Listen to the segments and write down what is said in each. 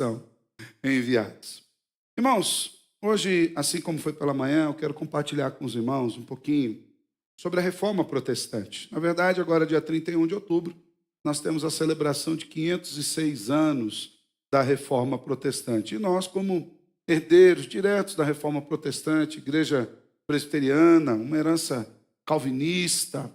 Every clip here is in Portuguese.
são enviados. Irmãos, hoje, assim como foi pela manhã, eu quero compartilhar com os irmãos um pouquinho sobre a Reforma Protestante. Na verdade, agora, dia 31 de outubro, nós temos a celebração de 506 anos da Reforma Protestante. E nós, como herdeiros diretos da Reforma Protestante, Igreja Presbiteriana, uma herança calvinista,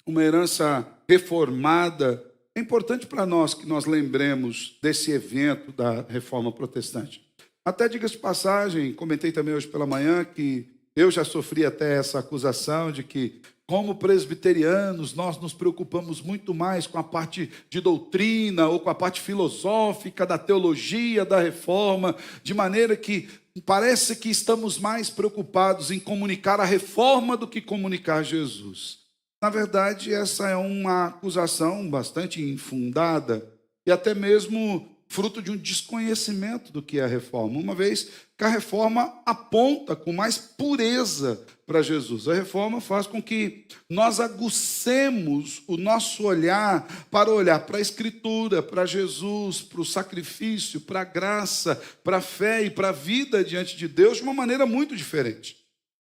uma herança reformada, é importante para nós que nós lembremos desse evento da Reforma Protestante. Até, diga-se de passagem, comentei também hoje pela manhã que eu já sofri até essa acusação de que, como presbiterianos, nós nos preocupamos muito mais com a parte de doutrina ou com a parte filosófica da teologia da reforma, de maneira que parece que estamos mais preocupados em comunicar a reforma do que comunicar Jesus. Na verdade, essa é uma acusação bastante infundada e até mesmo fruto de um desconhecimento do que é a reforma, uma vez que a reforma aponta com mais pureza para Jesus. A reforma faz com que nós aguçemos o nosso olhar para a Escritura, para Jesus, para o sacrifício, para a graça, para a fé e para a vida diante de Deus de uma maneira muito diferente.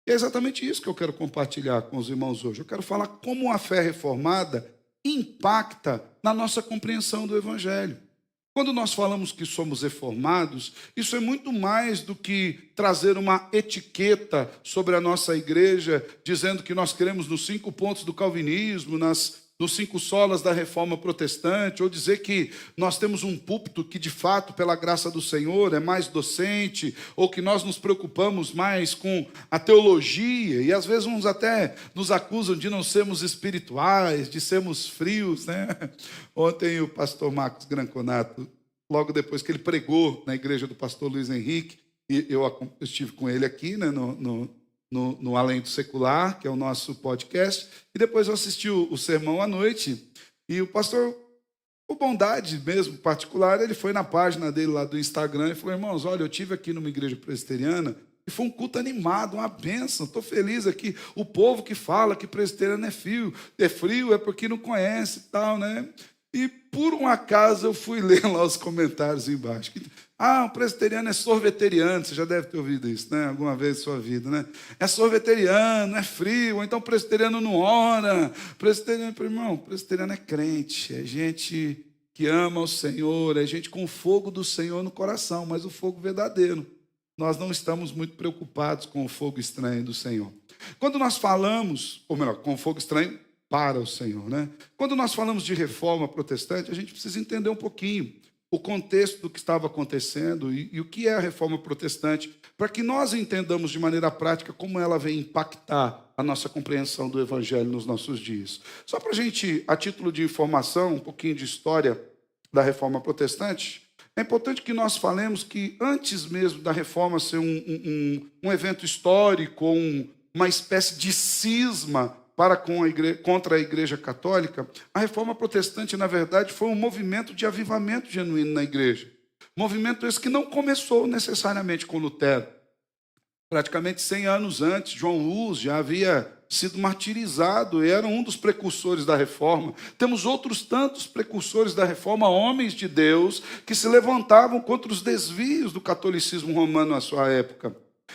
E é exatamente isso que eu quero compartilhar com os irmãos hoje. Eu quero falar como a fé reformada impacta na nossa compreensão do Evangelho. Quando nós falamos que somos reformados, isso é muito mais do que trazer uma etiqueta sobre a nossa igreja, dizendo que nós cremos nos 5 pontos do calvinismo, nos 5 solas da reforma protestante, ou dizer que nós temos um púlpito que, de fato, pela graça do Senhor, é mais docente, ou que nós nos preocupamos mais com a teologia, e às vezes uns até nos acusam de não sermos espirituais, de sermos frios, né? Ontem o pastor Marcos Granconato, logo depois que ele pregou na igreja do pastor Luiz Henrique, e eu estive com ele aqui, né, no Além do Secular, que é o nosso podcast, e depois eu assisti o sermão à noite, e o pastor, por bondade mesmo particular, ele foi na página dele lá do Instagram e falou: irmãos, olha, eu estive aqui numa igreja presbiteriana e foi um culto animado, uma bênção, estou feliz aqui. O povo que fala que presbiteriano é frio é porque não conhece e tal, né? E por um acaso eu fui ler lá os comentários embaixo. O presbiteriano é sorveteriano, você já deve ter ouvido isso, né? Alguma vez em sua vida, né? É sorveteriano, é frio, ou então presbiteriano não ora. Presbiteriano, irmão, presbiteriano é crente, é gente que ama o Senhor, é gente com o fogo do Senhor no coração, mas o fogo verdadeiro. Nós não estamos muito preocupados com o fogo estranho do Senhor. Quando nós falamos, ou melhor, com o fogo estranho para o Senhor, né? Quando nós falamos de reforma protestante, a gente precisa entender um pouquinho o contexto do que estava acontecendo e o que é a reforma protestante, para que nós entendamos de maneira prática como ela vem impactar a nossa compreensão do Evangelho nos nossos dias. Só para a gente, a título de informação, um pouquinho de história da reforma protestante, é importante que nós falemos que antes mesmo da reforma ser um evento histórico, uma espécie de cisma contra a Igreja Católica, a Reforma Protestante, na verdade, foi um movimento de avivamento genuíno na Igreja. Movimento esse que não começou necessariamente com Lutero. Praticamente 100 anos antes, João Hus já havia sido martirizado e era um dos precursores da Reforma. Temos outros tantos precursores da Reforma, homens de Deus, que se levantavam contra os desvios do catolicismo romano à sua época.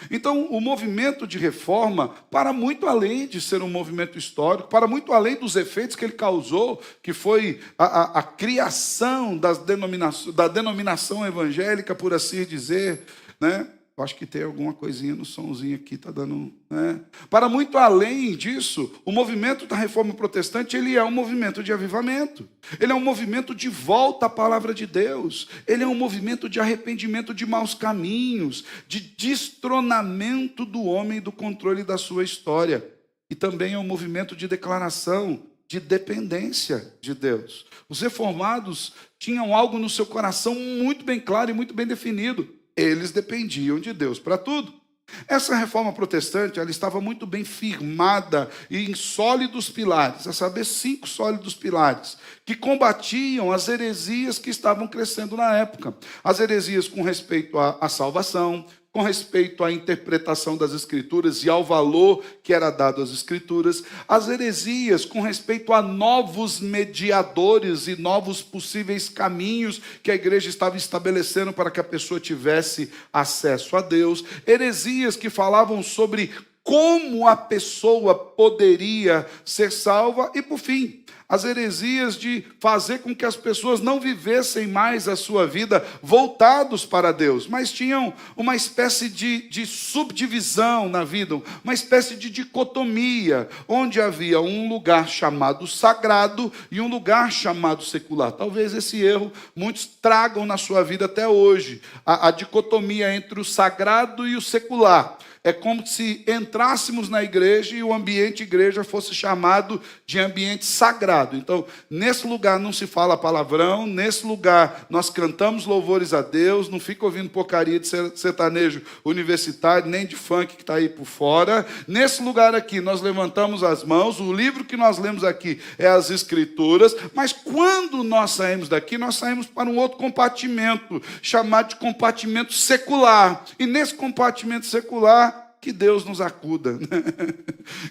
Então, o movimento de reforma, para muito além de ser um movimento histórico, para muito além dos efeitos que ele causou, que foi a criação da denominação evangélica, por assim dizer, né? Eu acho que tem alguma coisinha no somzinho aqui, está dando... né? Para muito além disso, o movimento da Reforma Protestante, ele é um movimento de avivamento. Ele é um movimento de volta à palavra de Deus. Ele é um movimento de arrependimento de maus caminhos, de destronamento do homem do controle da sua história. E também é um movimento de declaração de dependência de Deus. Os reformados tinham algo no seu coração muito bem claro e muito bem definido. Eles dependiam de Deus para tudo. Essa reforma protestante, ela estava muito bem firmada em sólidos pilares, a saber, 5 sólidos pilares, que combatiam as heresias que estavam crescendo na época. As heresias com respeito à salvação, com respeito à interpretação das Escrituras e ao valor que era dado às Escrituras, as heresias com respeito a novos mediadores e novos possíveis caminhos que a igreja estava estabelecendo para que a pessoa tivesse acesso a Deus, heresias que falavam sobre como a pessoa poderia ser salva e, por fim, as heresias de fazer com que as pessoas não vivessem mais a sua vida voltados para Deus, mas tinham uma espécie de subdivisão na vida, uma espécie de dicotomia, onde havia um lugar chamado sagrado e um lugar chamado secular. Talvez esse erro muitos tragam na sua vida até hoje, a dicotomia entre o sagrado e o secular. É como se entrássemos na igreja e o ambiente igreja fosse chamado de ambiente sagrado. Então, nesse lugar não se fala palavrão, nesse lugar nós cantamos louvores a Deus, não fica ouvindo porcaria de sertanejo universitário, nem de funk que está aí por fora. Nesse lugar aqui nós levantamos as mãos, o livro que nós lemos aqui é as Escrituras, mas quando nós saímos daqui, nós saímos para um outro compartimento, chamado de compartimento secular. E nesse compartimento secular, que Deus nos acuda.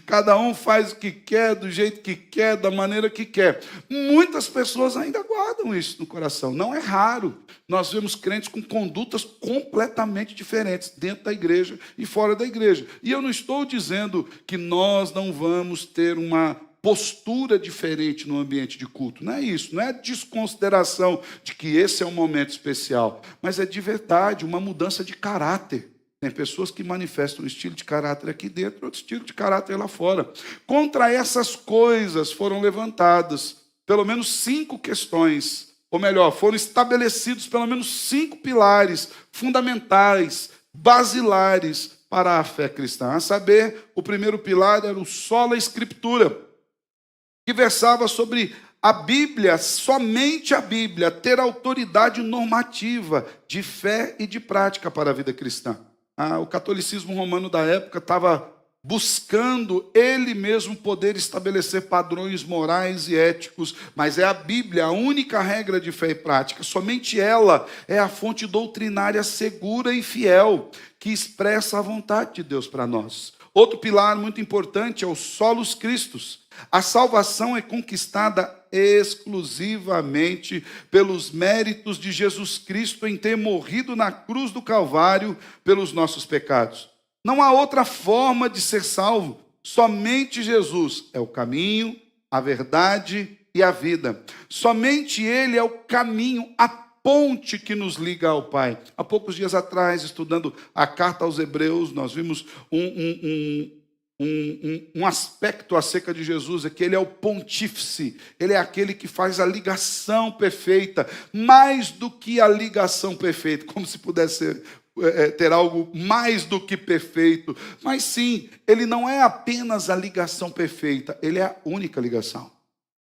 Cada um faz o que quer, do jeito que quer, da maneira que quer. Muitas pessoas ainda guardam isso no coração. Não é raro. Nós vemos crentes com condutas completamente diferentes dentro da igreja e fora da igreja. E eu não estou dizendo que nós não vamos ter uma postura diferente no ambiente de culto. Não é isso, não é desconsideração de que esse é um momento especial, mas é de verdade uma mudança de caráter. Tem pessoas que manifestam um estilo de caráter aqui dentro, outro estilo de caráter lá fora. Contra essas coisas foram levantadas pelo menos 5 questões, ou melhor, foram estabelecidos pelo menos 5 pilares fundamentais, basilares para a fé cristã. A saber, o primeiro pilar era o sola escritura, que versava sobre a Bíblia, somente a Bíblia, ter autoridade normativa de fé e de prática para a vida cristã. O catolicismo romano da época estava buscando ele mesmo poder estabelecer padrões morais e éticos, mas é a Bíblia a única regra de fé e prática. Somente ela é a fonte doutrinária segura e fiel que expressa a vontade de Deus para nós. Outro pilar muito importante é o solus Christus. A salvação é conquistada exclusivamente pelos méritos de Jesus Cristo em ter morrido na cruz do Calvário pelos nossos pecados. Não há outra forma de ser salvo. Somente Jesus é o caminho, a verdade e a vida. Somente Ele é o caminho, a ponte que nos liga ao Pai. Há poucos dias atrás, estudando a carta aos Hebreus, nós vimos um aspecto acerca de Jesus, é que ele é o pontífice, ele é aquele que faz a ligação perfeita, mais do que a ligação perfeita, como se pudesse ter algo mais do que perfeito, mas sim, ele não é apenas a ligação perfeita, ele é a única ligação.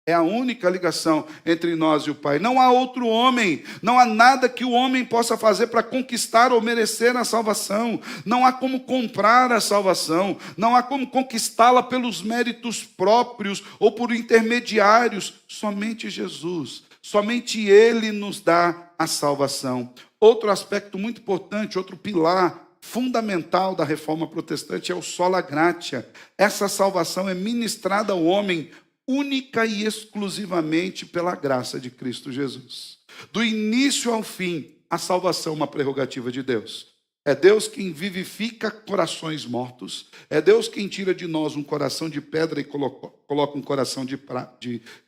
É a única ligação entre nós e o Pai. Não há outro homem, não há nada que o homem possa fazer para conquistar ou merecer a salvação. Não há como comprar a salvação, não há como conquistá-la pelos méritos próprios ou por intermediários. Somente Jesus, somente Ele nos dá a salvação. Outro aspecto muito importante, outro pilar fundamental da reforma protestante é o sola gratia. Essa salvação é ministrada ao homem única e exclusivamente pela graça de Cristo Jesus. Do início ao fim, a salvação é uma prerrogativa de Deus. É Deus quem vivifica corações mortos. É Deus quem tira de nós um coração de pedra e coloca um coração de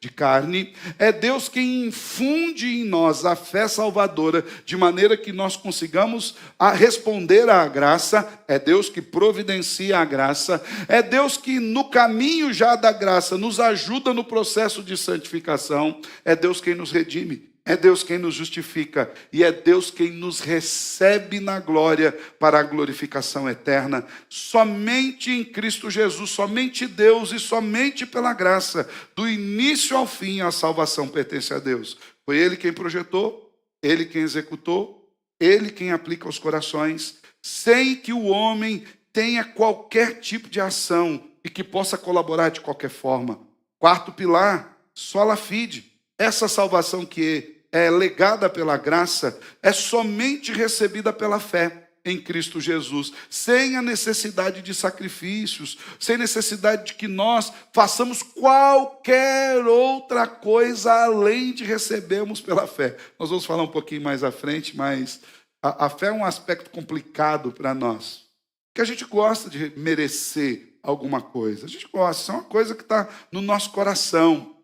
carne. É Deus quem infunde em nós a fé salvadora, de maneira que nós consigamos responder à graça. É Deus que providencia a graça. É Deus que no caminho já da graça nos ajuda no processo de santificação. É Deus quem nos redime. É Deus quem nos justifica e é Deus quem nos recebe na glória para a glorificação eterna. Somente em Cristo Jesus, somente Deus e somente pela graça, do início ao fim, a salvação pertence a Deus. Foi Ele quem projetou, Ele quem executou, Ele quem aplica aos corações, sem que o homem tenha qualquer tipo de ação e que possa colaborar de qualquer forma. Quarto pilar, sola fide. Essa salvação que é legada pela graça, é somente recebida pela fé. em Cristo Jesus, sem a necessidade de sacrifícios, sem necessidade de que nós façamos qualquer outra coisa além de recebermos pela fé. Nós vamos falar um pouquinho mais à frente, mas a fé é um aspecto complicado para nós, porque a gente gosta de merecer alguma coisa, a gente gosta, isso é uma coisa que está no nosso coração.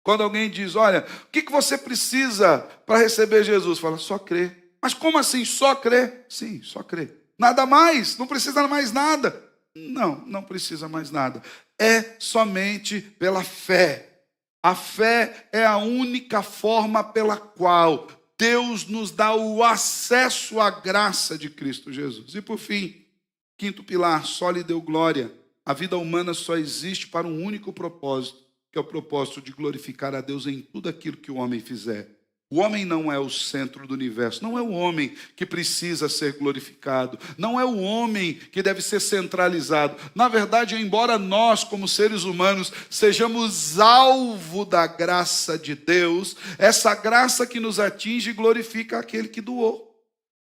Quando alguém diz, olha, o que você precisa para receber Jesus? Fala, só crer. Mas como assim, só crer? Sim, só crer. Nada mais, não precisa mais nada. Não, não precisa mais nada. É somente pela fé. A fé é a única forma pela qual Deus nos dá o acesso à graça de Cristo Jesus. E por fim, quinto pilar, só lhe deu glória. A vida humana só existe para um único propósito, que é o propósito de glorificar a Deus em tudo aquilo que o homem fizer. O homem não é o centro do universo, não é o homem que precisa ser glorificado, não é o homem que deve ser centralizado. Na verdade, embora nós, como seres humanos, sejamos alvo da graça de Deus, essa graça que nos atinge glorifica aquele que doou.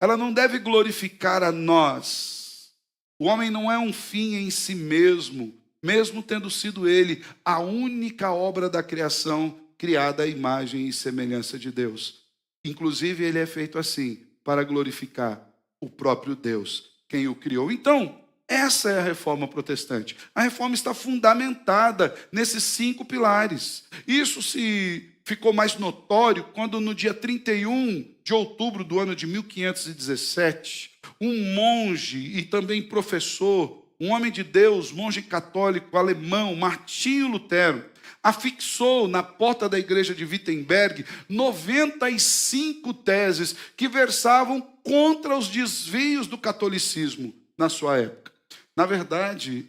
Ela não deve glorificar a nós. O homem não é um fim em si mesmo, mesmo tendo sido ele a única obra da criação criada à imagem e semelhança de Deus. Inclusive, ele é feito assim, para glorificar o próprio Deus, quem o criou. Então, essa é a reforma protestante. A reforma está fundamentada nesses 5 pilares. Isso se ficou mais notório quando no dia 31 de outubro do ano de 1517, um monge e também professor, um homem de Deus, monge católico alemão, Martinho Lutero, afixou na porta da igreja de Wittenberg 95 teses que versavam contra os desvios do catolicismo na sua época. Na verdade,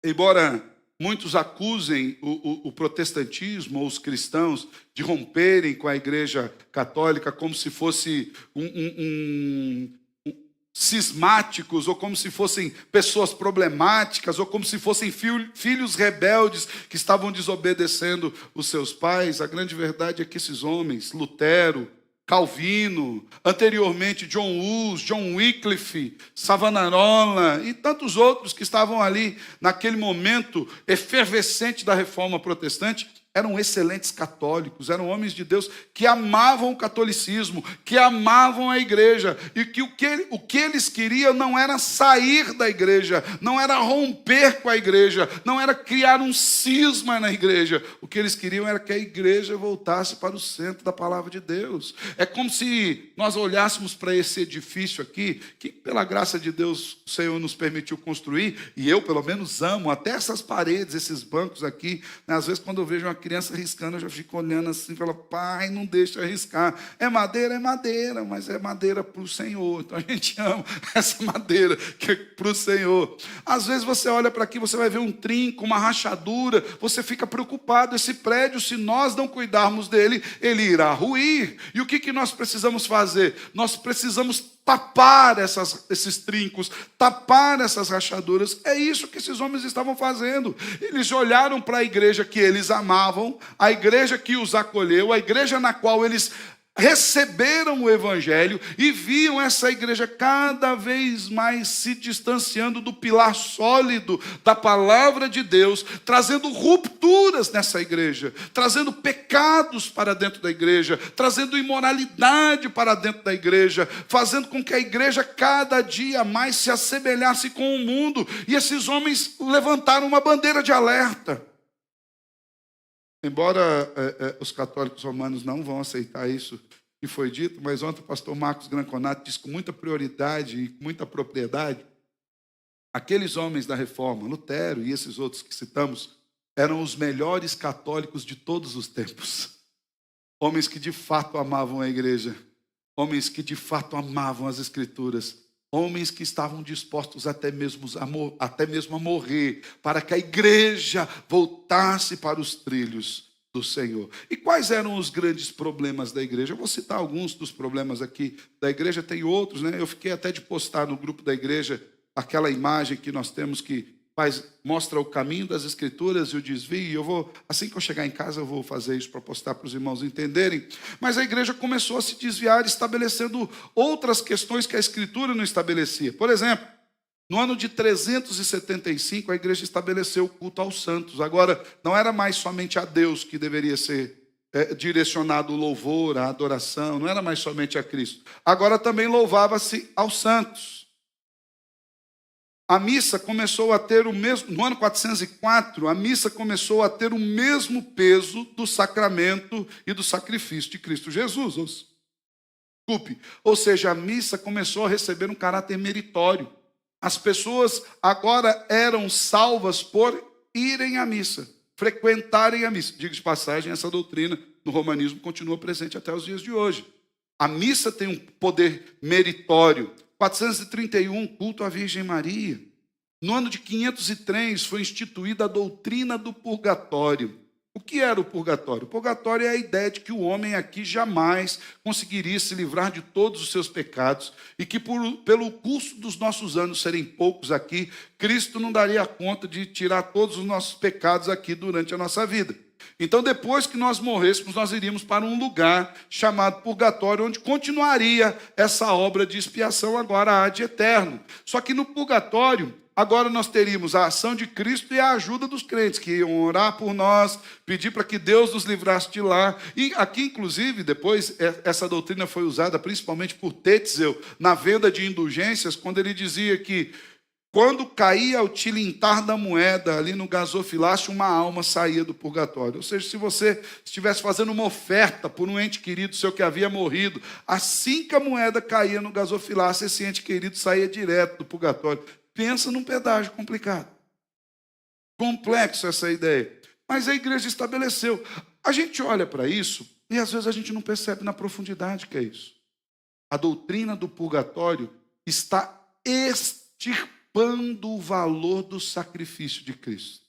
embora muitos acusem o protestantismo ou os cristãos de romperem com a igreja católica como se fosse cismáticos, ou como se fossem pessoas problemáticas, ou como se fossem filhos rebeldes que estavam desobedecendo os seus pais, a grande verdade é que esses homens, Lutero, Calvino, anteriormente John Hus, John Wycliffe, Savonarola e tantos outros que estavam ali naquele momento efervescente da reforma protestante, eram excelentes católicos, eram homens de Deus que amavam o catolicismo, que amavam a igreja, e que o que eles queriam não era sair da igreja, não era romper com a igreja, não era criar um cisma na igreja. O que eles queriam era que a igreja voltasse para o centro da palavra de Deus. É como se nós olhássemos para esse edifício aqui, que pela graça de Deus o Senhor nos permitiu construir, e eu pelo menos amo até essas paredes, esses bancos aqui, né? Às vezes quando eu vejo uma criança riscando, eu já fico olhando assim e falo, pai, não deixa riscar. É madeira, mas é madeira para o Senhor. Então a gente ama essa madeira que é para o Senhor. Às vezes você olha para aqui, você vai ver um trinco, uma rachadura, você fica preocupado. Esse prédio, se nós não cuidarmos dele, ele irá ruir. E o que nós precisamos fazer? Nós precisamos tapar esses trincos, tapar essas rachaduras. É isso que esses homens estavam fazendo. Eles olharam para a igreja que eles amavam, a igreja que os acolheu, a igreja na qual eles receberam o evangelho, e viam essa igreja cada vez mais se distanciando do pilar sólido da palavra de Deus, trazendo rupturas nessa igreja, trazendo pecados para dentro da igreja, trazendo imoralidade para dentro da igreja, fazendo com que a igreja cada dia mais se assemelhasse com o mundo. E esses homens levantaram uma bandeira de alerta. Embora os católicos romanos não vão aceitar isso que foi dito, mas ontem o pastor Marcos Granconato disse com muita prioridade e com muita propriedade, aqueles homens da reforma, Lutero e esses outros que citamos, eram os melhores católicos de todos os tempos. Homens que de fato amavam a igreja, homens que de fato amavam as escrituras, homens que estavam dispostos até mesmo a morrer, para que a igreja voltasse para os trilhos do Senhor. E quais eram os grandes problemas da igreja? Eu vou citar alguns dos problemas aqui da igreja, tem outros, né? Eu fiquei até de postar no grupo da igreja aquela imagem que nós temos que mostra o caminho das Escrituras e o desvio. E eu vou, assim que eu chegar em casa, eu vou fazer isso para postar para os irmãos entenderem. Mas a igreja começou a se desviar, estabelecendo outras questões que a Escritura não estabelecia. Por exemplo, no ano de 375, a igreja estabeleceu o culto aos santos. Agora, não era mais somente a Deus que deveria ser direcionado o louvor, a adoração, não era mais somente a Cristo. Agora também louvava-se aos santos. A missa começou a ter o mesmo, no ano 404, a missa começou a ter o mesmo peso do sacramento e do sacrifício de Cristo Jesus. Desculpe. Ou seja, a missa começou a receber um caráter meritório. As pessoas agora eram salvas por irem à missa, frequentarem a missa. Diga de passagem, essa doutrina no romanismo continua presente até os dias de hoje. A missa tem um poder meritório. 431, culto à Virgem Maria. No ano de 503 foi instituída a doutrina do purgatório. O que era o purgatório? O purgatório é a ideia de que o homem aqui jamais conseguiria se livrar de todos os seus pecados e que pelo curso dos nossos anos serem poucos aqui, Cristo não daria conta de tirar todos os nossos pecados aqui durante a nossa vida. Então, depois que nós morrêssemos, nós iríamos para um lugar chamado purgatório, onde continuaria essa obra de expiação agora ad eterno. Só que no purgatório, agora nós teríamos a ação de Cristo e a ajuda dos crentes, que iam orar por nós, pedir para que Deus nos livrasse de lá. E aqui, inclusive, depois, essa doutrina foi usada principalmente por Tetzel, na venda de indulgências, quando ele dizia que quando caía o tilintar da moeda ali no gasofilácio, uma alma saía do purgatório. Ou seja, se você estivesse fazendo uma oferta por um ente querido seu que havia morrido, assim que a moeda caía no gasofilácio, esse ente querido saía direto do purgatório. Pensa num pedágio complicado. Complexo essa ideia. Mas a igreja estabeleceu. A gente olha para isso e às vezes a gente não percebe na profundidade que é isso. A doutrina do purgatório está extirpando o valor do sacrifício de Cristo.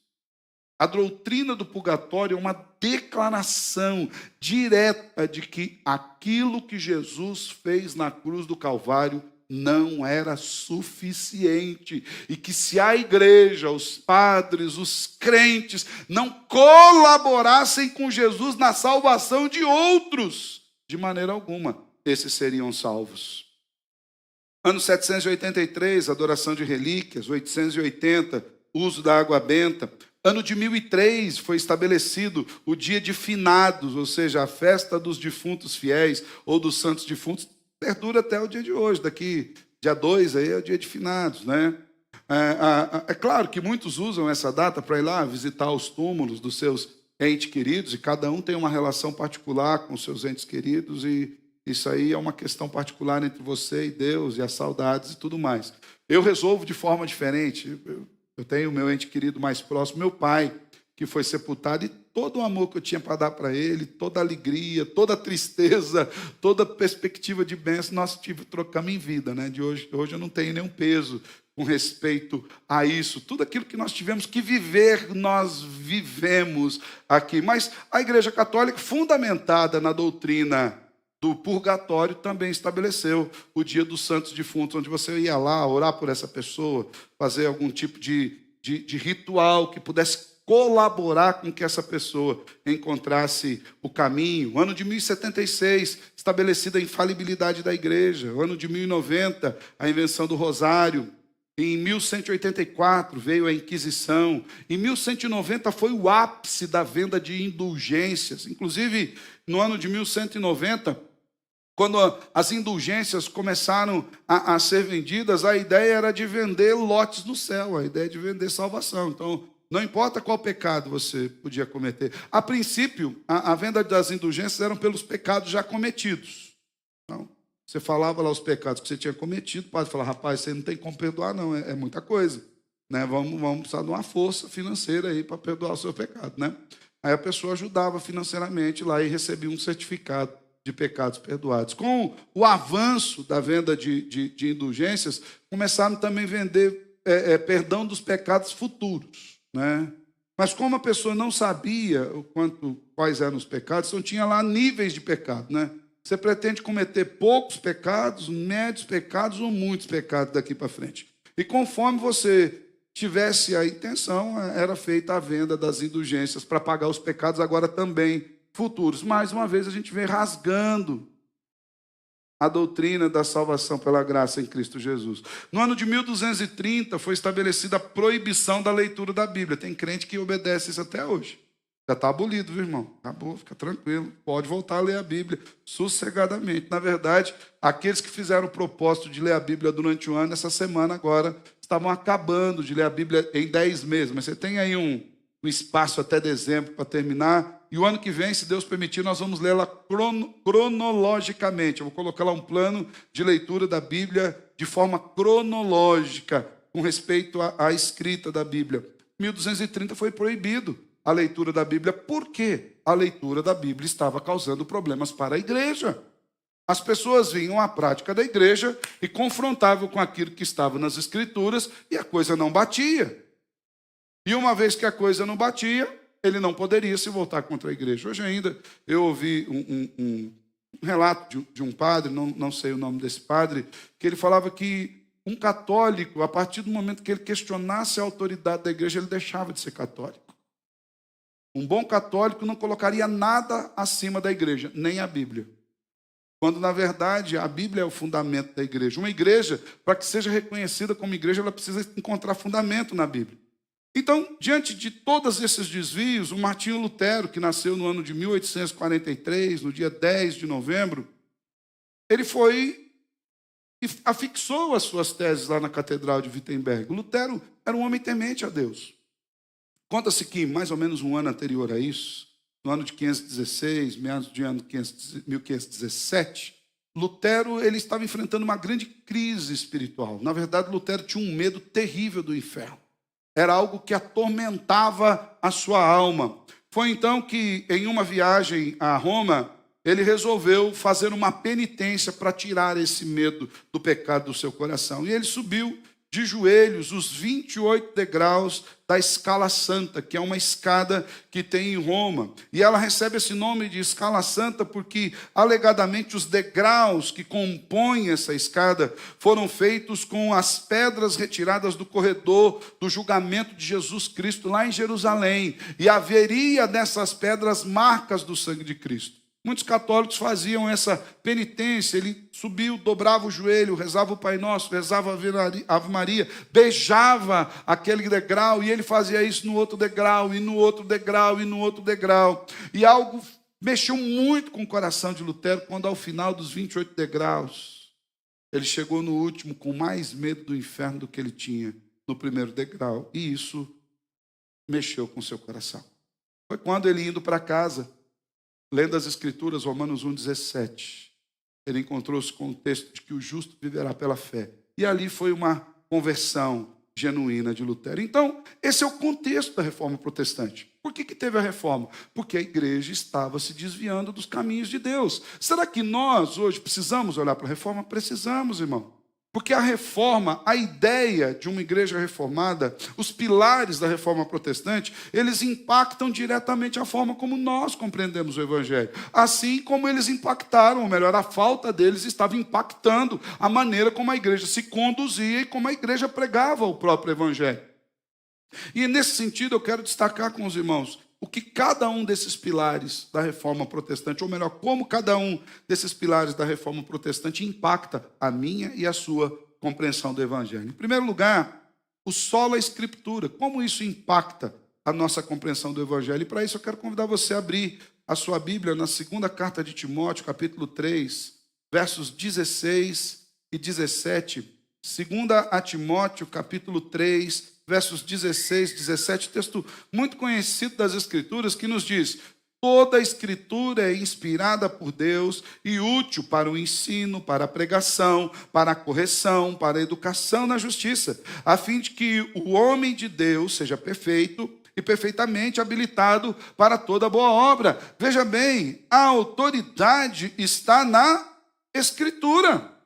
A doutrina do purgatório é uma declaração direta de que aquilo que Jesus fez na cruz do Calvário não era suficiente e que se a igreja, os padres, os crentes não colaborassem com Jesus na salvação de outros, de maneira alguma, esses seriam salvos. Ano 783, adoração de relíquias. 880, uso da água benta. Ano de 1003 foi estabelecido o dia de finados, ou seja, a festa dos defuntos fiéis ou dos santos defuntos, perdura até o dia de hoje. Daqui, dia 2, aí é o dia de finados, né? É claro que muitos usam essa data para ir lá visitar os túmulos dos seus entes queridos, e cada um tem uma relação particular com os seus entes queridos, e isso aí é uma questão particular entre você e Deus, e as saudades e tudo mais. Eu resolvo de forma diferente. Eu tenho o meu ente querido mais próximo, meu pai, que foi sepultado, e todo o amor que eu tinha para dar para ele, toda a alegria, toda a tristeza, toda a perspectiva de bênção, nós trocamos em vida, né? Hoje eu não tenho nenhum peso com respeito a isso. Tudo aquilo que nós tivemos que viver, nós vivemos aqui. Mas a Igreja Católica, fundamentada na doutrina do purgatório, também estabeleceu o dia dos santos defuntos, onde você ia lá orar por essa pessoa, fazer algum tipo de ritual que pudesse colaborar com que essa pessoa encontrasse o caminho. O ano de 1076, estabelecida a infalibilidade da igreja. O ano de 1090, a invenção do rosário. Em 1184 veio a Inquisição. Em 1190 foi o ápice da venda de indulgências. Inclusive, no ano de 1190, quando as indulgências começaram a ser vendidas, a ideia era de vender lotes no céu, a ideia de vender salvação. Então, não importa qual pecado você podia cometer. A princípio, a venda das indulgências eram pelos pecados já cometidos. Então, você falava lá os pecados que você tinha cometido, o padre falava, rapaz, você não tem como perdoar não, é muita coisa. Né? Vamos precisar de uma força financeira aí para perdoar o seu pecado. Né? Aí a pessoa ajudava financeiramente lá e recebia um certificado de pecados perdoados. Com o avanço da venda de indulgências, começaram também a vender perdão dos pecados futuros. Né? Mas como a pessoa não sabia quais eram os pecados, então tinha lá níveis de pecado. Né? Você pretende cometer poucos pecados, médios pecados ou muitos pecados daqui para frente. E conforme você tivesse a intenção, era feita a venda das indulgências para pagar os pecados agora também futuros. Mais uma vez a gente vem rasgando a doutrina da salvação pela graça em Cristo Jesus. No ano de 1230 foi estabelecida a proibição da leitura da Bíblia. Tem crente que obedece isso até hoje. Já está abolido, viu, irmão? Acabou, fica tranquilo. Pode voltar a ler a Bíblia sossegadamente. Na verdade, aqueles que fizeram o propósito de ler a Bíblia durante o ano, essa semana agora, estavam acabando de ler a Bíblia em 10 meses. Mas você tem aí um espaço até dezembro para terminar. E o ano que vem, se Deus permitir, nós vamos lê-la cronologicamente. Eu vou colocar lá um plano de leitura da Bíblia de forma cronológica, com respeito à escrita da Bíblia. 1230 foi proibido a leitura da Bíblia. Por quê? A leitura da Bíblia estava causando problemas para a igreja. As pessoas vinham à prática da igreja e confrontavam com aquilo que estava nas Escrituras e a coisa não batia. E uma vez que a coisa não batia, ele não poderia se voltar contra a igreja. Hoje ainda eu ouvi um relato de um padre, não sei o nome desse padre, que ele falava que um católico, a partir do momento que ele questionasse a autoridade da igreja, ele deixava de ser católico. Um bom católico não colocaria nada acima da igreja, nem a Bíblia. Quando, na verdade, a Bíblia é o fundamento da igreja. Uma igreja, para que seja reconhecida como igreja, ela precisa encontrar fundamento na Bíblia. Então, diante de todos esses desvios, o Martinho Lutero, que nasceu no ano de 1843, no dia 10 de novembro, ele foi e afixou as suas teses lá na Catedral de Wittenberg. Lutero era um homem temente a Deus. Conta-se que, mais ou menos um ano anterior a isso, no ano de 516, meados de ano 1517, Lutero ele estava enfrentando uma grande crise espiritual. Na verdade, Lutero tinha um medo terrível do inferno. Era algo que atormentava a sua alma. Foi então que, em uma viagem a Roma, ele resolveu fazer uma penitência para tirar esse medo do pecado do seu coração. E ele subiu de joelhos os 28 degraus da Escala Santa, que é uma escada que tem em Roma. E ela recebe esse nome de Escala Santa porque, alegadamente, os degraus que compõem essa escada foram feitos com as pedras retiradas do corredor do julgamento de Jesus Cristo lá em Jerusalém. E haveria nessas pedras marcas do sangue de Cristo. Muitos católicos faziam essa penitência, ele subiu, dobrava o joelho, rezava o Pai Nosso, rezava a Ave Maria, beijava aquele degrau, e ele fazia isso no outro degrau, e no outro degrau, e no outro degrau. E algo mexeu muito com o coração de Lutero, quando ao final dos 28 degraus, ele chegou no último com mais medo do inferno do que ele tinha no primeiro degrau, e isso mexeu com o seu coração. Foi quando ele indo para casa, lendo as Escrituras, Romanos 1,17, ele encontrou-se com o texto de que o justo viverá pela fé. E ali foi uma conversão genuína de Lutero. Então, esse é o contexto da Reforma Protestante. Por que teve a Reforma? Porque a igreja estava se desviando dos caminhos de Deus. Será que nós, hoje, precisamos olhar para a Reforma? Precisamos, irmão. Porque a reforma, a ideia de uma igreja reformada, os pilares da Reforma Protestante, eles impactam diretamente a forma como nós compreendemos o Evangelho. Assim como eles impactaram, ou melhor, a falta deles estava impactando a maneira como a igreja se conduzia e como a igreja pregava o próprio Evangelho. E nesse sentido eu quero destacar com os irmãos o que cada um desses pilares da Reforma Protestante, ou melhor, como cada um desses pilares da Reforma Protestante impacta a minha e a sua compreensão do Evangelho. Em primeiro lugar, o sola Escritura, como isso impacta a nossa compreensão do Evangelho. E para isso eu quero convidar você a abrir a sua Bíblia na segunda carta de Timóteo, capítulo 3, versos 16 e 17. Segunda a Timóteo, capítulo 3, versos 16, 17, texto muito conhecido das Escrituras, que nos diz: toda a Escritura é inspirada por Deus e útil para o ensino, para a pregação, para a correção, para a educação na justiça, a fim de que o homem de Deus seja perfeito e perfeitamente habilitado para toda boa obra. Veja bem, a autoridade está na Escritura.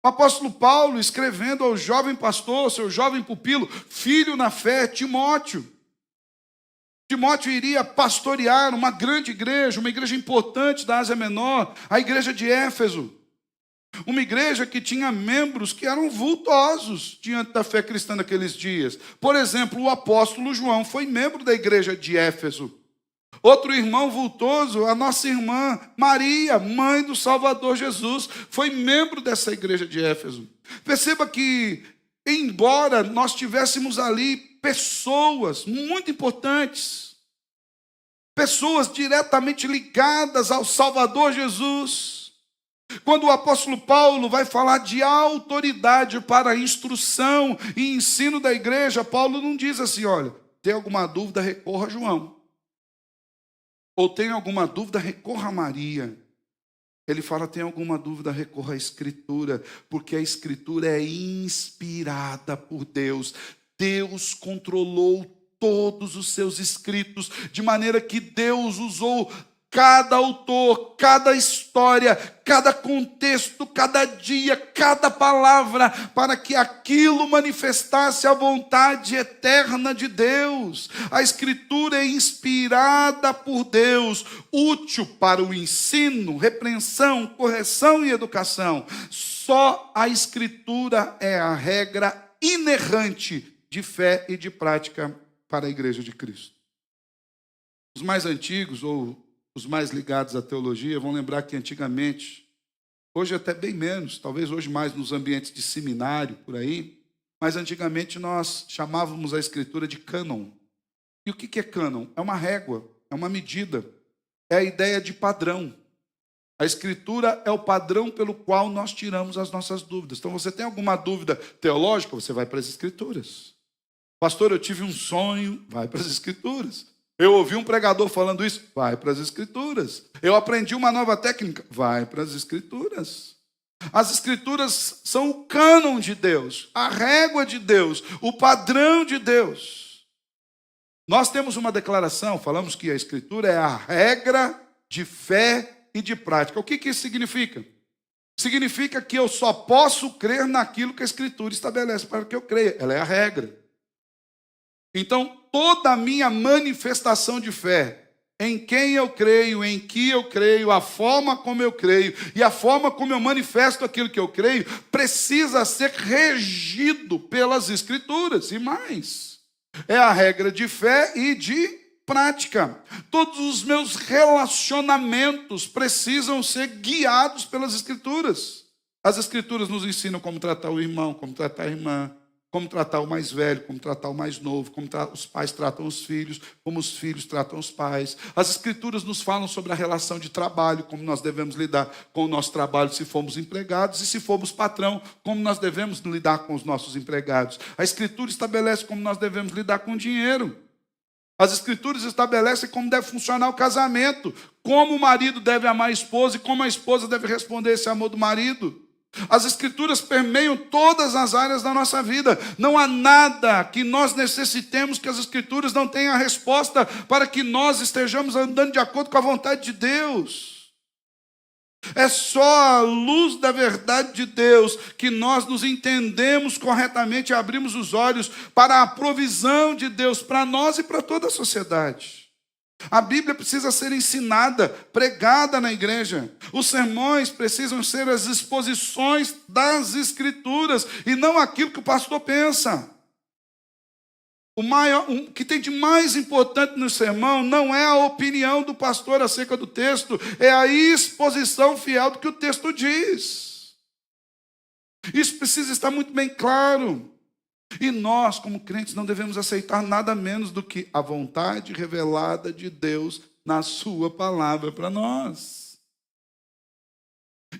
O apóstolo Paulo, escrevendo ao jovem pastor, seu jovem pupilo, filho na fé, Timóteo. Timóteo iria pastorear uma grande igreja, uma igreja importante da Ásia Menor, a igreja de Éfeso. Uma igreja que tinha membros que eram vultosos diante da fé cristã naqueles dias. Por exemplo, o apóstolo João foi membro da igreja de Éfeso. Outro irmão vultoso, a nossa irmã Maria, mãe do Salvador Jesus, foi membro dessa igreja de Éfeso. Perceba que, embora nós tivéssemos ali pessoas muito importantes, pessoas diretamente ligadas ao Salvador Jesus, quando o apóstolo Paulo vai falar de autoridade para a instrução e ensino da igreja, Paulo não diz assim, olha, tem alguma dúvida, recorra a João. Ou tem alguma dúvida, recorra a Maria. Ele fala, tem alguma dúvida, recorra à Escritura, porque a Escritura é inspirada por Deus. Deus controlou todos os seus escritos, de maneira que Deus usou cada autor, cada história, cada contexto, cada dia, cada palavra, para que aquilo manifestasse a vontade eterna de Deus. A Escritura é inspirada por Deus, útil para o ensino, repreensão, correção e educação. Só a Escritura é a regra inerrante de fé e de prática para a Igreja de Cristo. Os mais antigos, ou os mais ligados à teologia, vão lembrar que antigamente, hoje até bem menos, talvez hoje mais nos ambientes de seminário, por aí, mas antigamente nós chamávamos a Escritura de cânon. E o que é cânon? É uma régua, é uma medida, é a ideia de padrão. A Escritura é o padrão pelo qual nós tiramos as nossas dúvidas. Então, você tem alguma dúvida teológica, você vai para as Escrituras. Pastor, eu tive um sonho, vai para as Escrituras. Eu ouvi um pregador falando isso, vai para as Escrituras. Eu aprendi uma nova técnica, vai para as Escrituras. As Escrituras são o cânon de Deus, a régua de Deus, o padrão de Deus. Nós temos uma declaração, falamos que a Escritura é a regra de fé e de prática. O que isso significa? Significa que eu só posso crer naquilo que a Escritura estabelece para que eu creia. Ela é a regra. Então, toda a minha manifestação de fé, em quem eu creio, em que eu creio, a forma como eu creio e a forma como eu manifesto aquilo que eu creio, precisa ser regido pelas Escrituras. E mais, é a regra de fé e de prática. Todos os meus relacionamentos precisam ser guiados pelas Escrituras. As Escrituras nos ensinam como tratar o irmão, como tratar a irmã, como tratar o mais velho, como tratar o mais novo, como os pais tratam os filhos, como os filhos tratam os pais. As Escrituras nos falam sobre a relação de trabalho, como nós devemos lidar com o nosso trabalho se formos empregados, e se formos patrão, como nós devemos lidar com os nossos empregados. A Escritura estabelece como nós devemos lidar com o dinheiro. As Escrituras estabelecem como deve funcionar o casamento, como o marido deve amar a esposa e como a esposa deve responder esse amor do marido. As Escrituras permeiam todas as áreas da nossa vida. Não há nada que nós necessitemos que as Escrituras não tenham a resposta para que nós estejamos andando de acordo com a vontade de Deus. É só à luz da verdade de Deus que nós nos entendemos corretamente e abrimos os olhos para a provisão de Deus para nós e para toda a sociedade. A Bíblia precisa ser ensinada, pregada na igreja. Os sermões precisam ser as exposições das Escrituras e não aquilo que o pastor pensa. O que tem de mais importante no sermão não é a opinião do pastor acerca do texto, é a exposição fiel do que o texto diz. Isso precisa estar muito bem claro. E nós, como crentes, não devemos aceitar nada menos do que a vontade revelada de Deus na sua palavra para nós.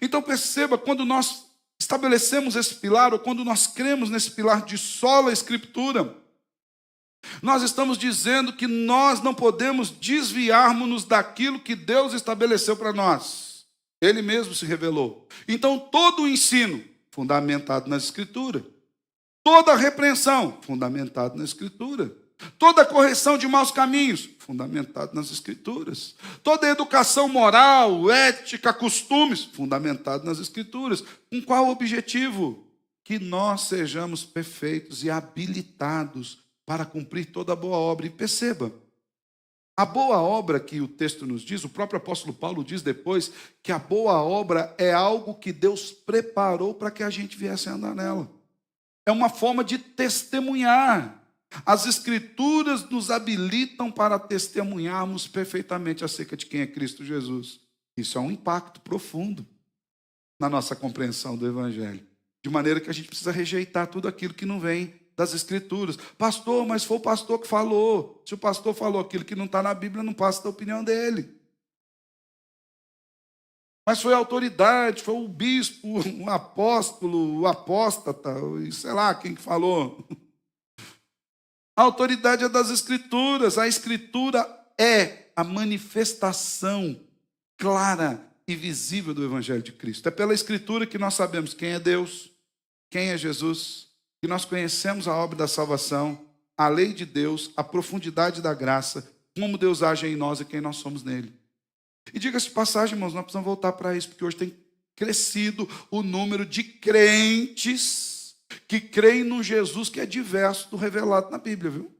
Então perceba, quando nós estabelecemos esse pilar, ou quando nós cremos nesse pilar de sola Escritura, nós estamos dizendo que nós não podemos desviarmos-nos daquilo que Deus estabeleceu para nós. Ele mesmo se revelou. Então todo o ensino, fundamentado na Escritura. Toda a repreensão, fundamentado na Escritura. Toda a correção de maus caminhos, fundamentado nas Escrituras. Toda a educação moral, ética, costumes, fundamentado nas Escrituras. Com qual objetivo? Que nós sejamos perfeitos e habilitados para cumprir toda a boa obra. E perceba, A boa obra que o texto nos diz, o próprio apóstolo Paulo diz depois, que a boa obra é algo que Deus preparou para que a gente viesse a andar nela. É uma forma de testemunhar. As Escrituras nos habilitam para testemunharmos perfeitamente acerca de quem é Cristo Jesus. Isso é um impacto profundo na nossa compreensão do Evangelho. De maneira que a gente precisa rejeitar tudo aquilo que não vem das Escrituras. Pastor, mas foi o pastor que falou. Se o pastor falou aquilo que não está na Bíblia, não passa da opinião dele. Mas foi a autoridade, foi o bispo, o apóstolo, o apóstata, sei lá quem que falou. A autoridade é das Escrituras. A Escritura é a manifestação clara e visível do Evangelho de Cristo. É pela Escritura que nós sabemos quem é Deus, quem é Jesus, que nós conhecemos a obra da salvação, a lei de Deus, a profundidade da graça, como Deus age em nós e quem nós somos nele. E diga-se de passagem, irmãos, nós precisamos voltar para isso, porque hoje tem crescido o número de crentes que creem no Jesus que é diverso do revelado na Bíblia, viu?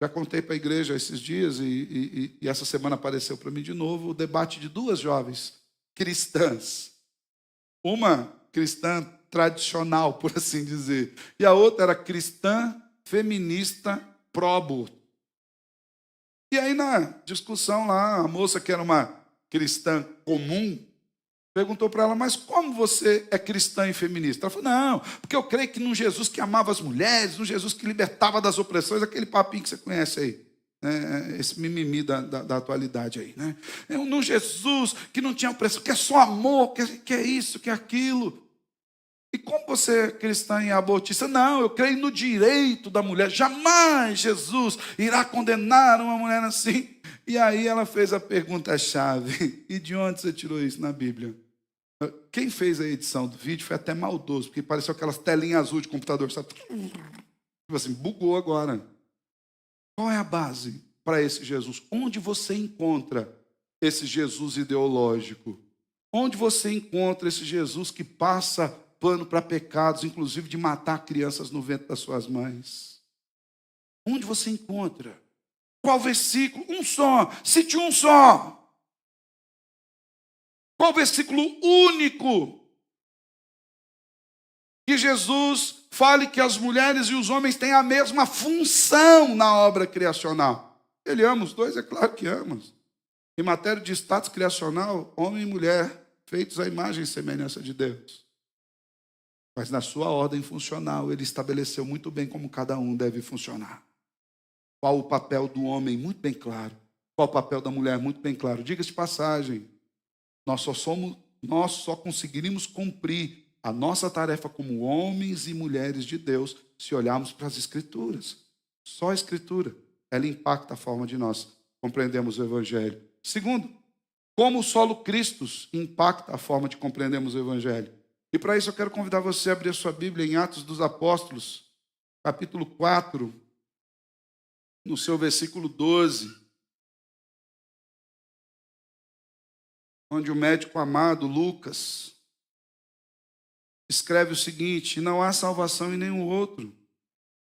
Já contei para a igreja esses dias e essa semana apareceu para mim de novo o debate de duas jovens cristãs. Uma cristã tradicional, por assim dizer, e a outra era cristã feminista pró-aborto. E aí na discussão lá, a moça que era uma cristã comum, perguntou para ela, mas como você é cristã e feminista? Ela falou, não, porque eu creio que num Jesus que amava as mulheres, num Jesus que libertava das opressões, aquele papinho que você conhece aí, né? Esse mimimi da atualidade aí, né? Num Jesus que não tinha opressão, que é só amor, que é isso, que é aquilo. E como você é cristã e abortista? Não, eu creio no direito da mulher. Jamais Jesus irá condenar uma mulher assim. E aí ela fez a pergunta-chave. E de onde você tirou isso na Bíblia? Quem fez a edição do vídeo foi até maldoso, porque pareceu aquelas telinhas azul de computador, sabe? Tipo assim, bugou agora. Qual é a base para esse Jesus? Onde você encontra esse Jesus ideológico? Onde você encontra esse Jesus que passa pano para pecados, inclusive de matar crianças no ventre das suas mães? Onde você encontra? Qual versículo? Um só. Cite um só. Qual versículo único que Jesus fale que as mulheres e os homens têm a mesma função na obra criacional? Ele ama os dois? É claro que ama. Em matéria de status criacional, homem e mulher, feitos à imagem e semelhança de Deus. Mas na sua ordem funcional, ele estabeleceu muito bem como cada um deve funcionar. Qual o papel do homem? Muito bem claro. Qual o papel da mulher? Muito bem claro. Diga-se de passagem, nós só conseguiríamos cumprir a nossa tarefa como homens e mulheres de Deus se olharmos para as Escrituras. Só a Escritura, ela impacta a forma de nós compreendermos o Evangelho. Segundo, como o solo Christus impacta a forma de compreendermos o Evangelho. E para isso eu quero convidar você a abrir a sua Bíblia em Atos dos Apóstolos, capítulo 4, no seu versículo 12, onde o médico amado, Lucas, escreve o seguinte: não há salvação em nenhum outro,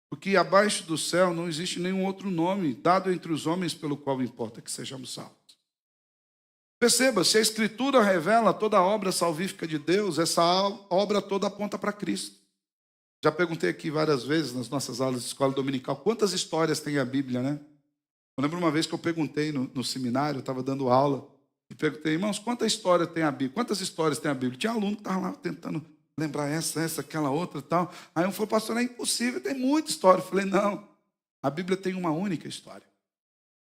porque abaixo do céu não existe nenhum outro nome dado entre os homens pelo qual importa que sejamos salvos. Perceba, se a Escritura revela toda a obra salvífica de Deus, essa obra toda aponta para Cristo. Já perguntei aqui várias vezes nas nossas aulas de escola dominical, quantas histórias tem a Bíblia, né? Eu lembro uma vez que eu perguntei no seminário, eu estava dando aula, e perguntei, irmãos, quantas histórias tem a Bíblia? Quantas histórias tem a Bíblia? Tinha aluno que estava lá tentando lembrar essa, aquela outra e tal. Aí um falou, pastor, é impossível, tem muita história. Eu falei, não, a Bíblia tem uma única história.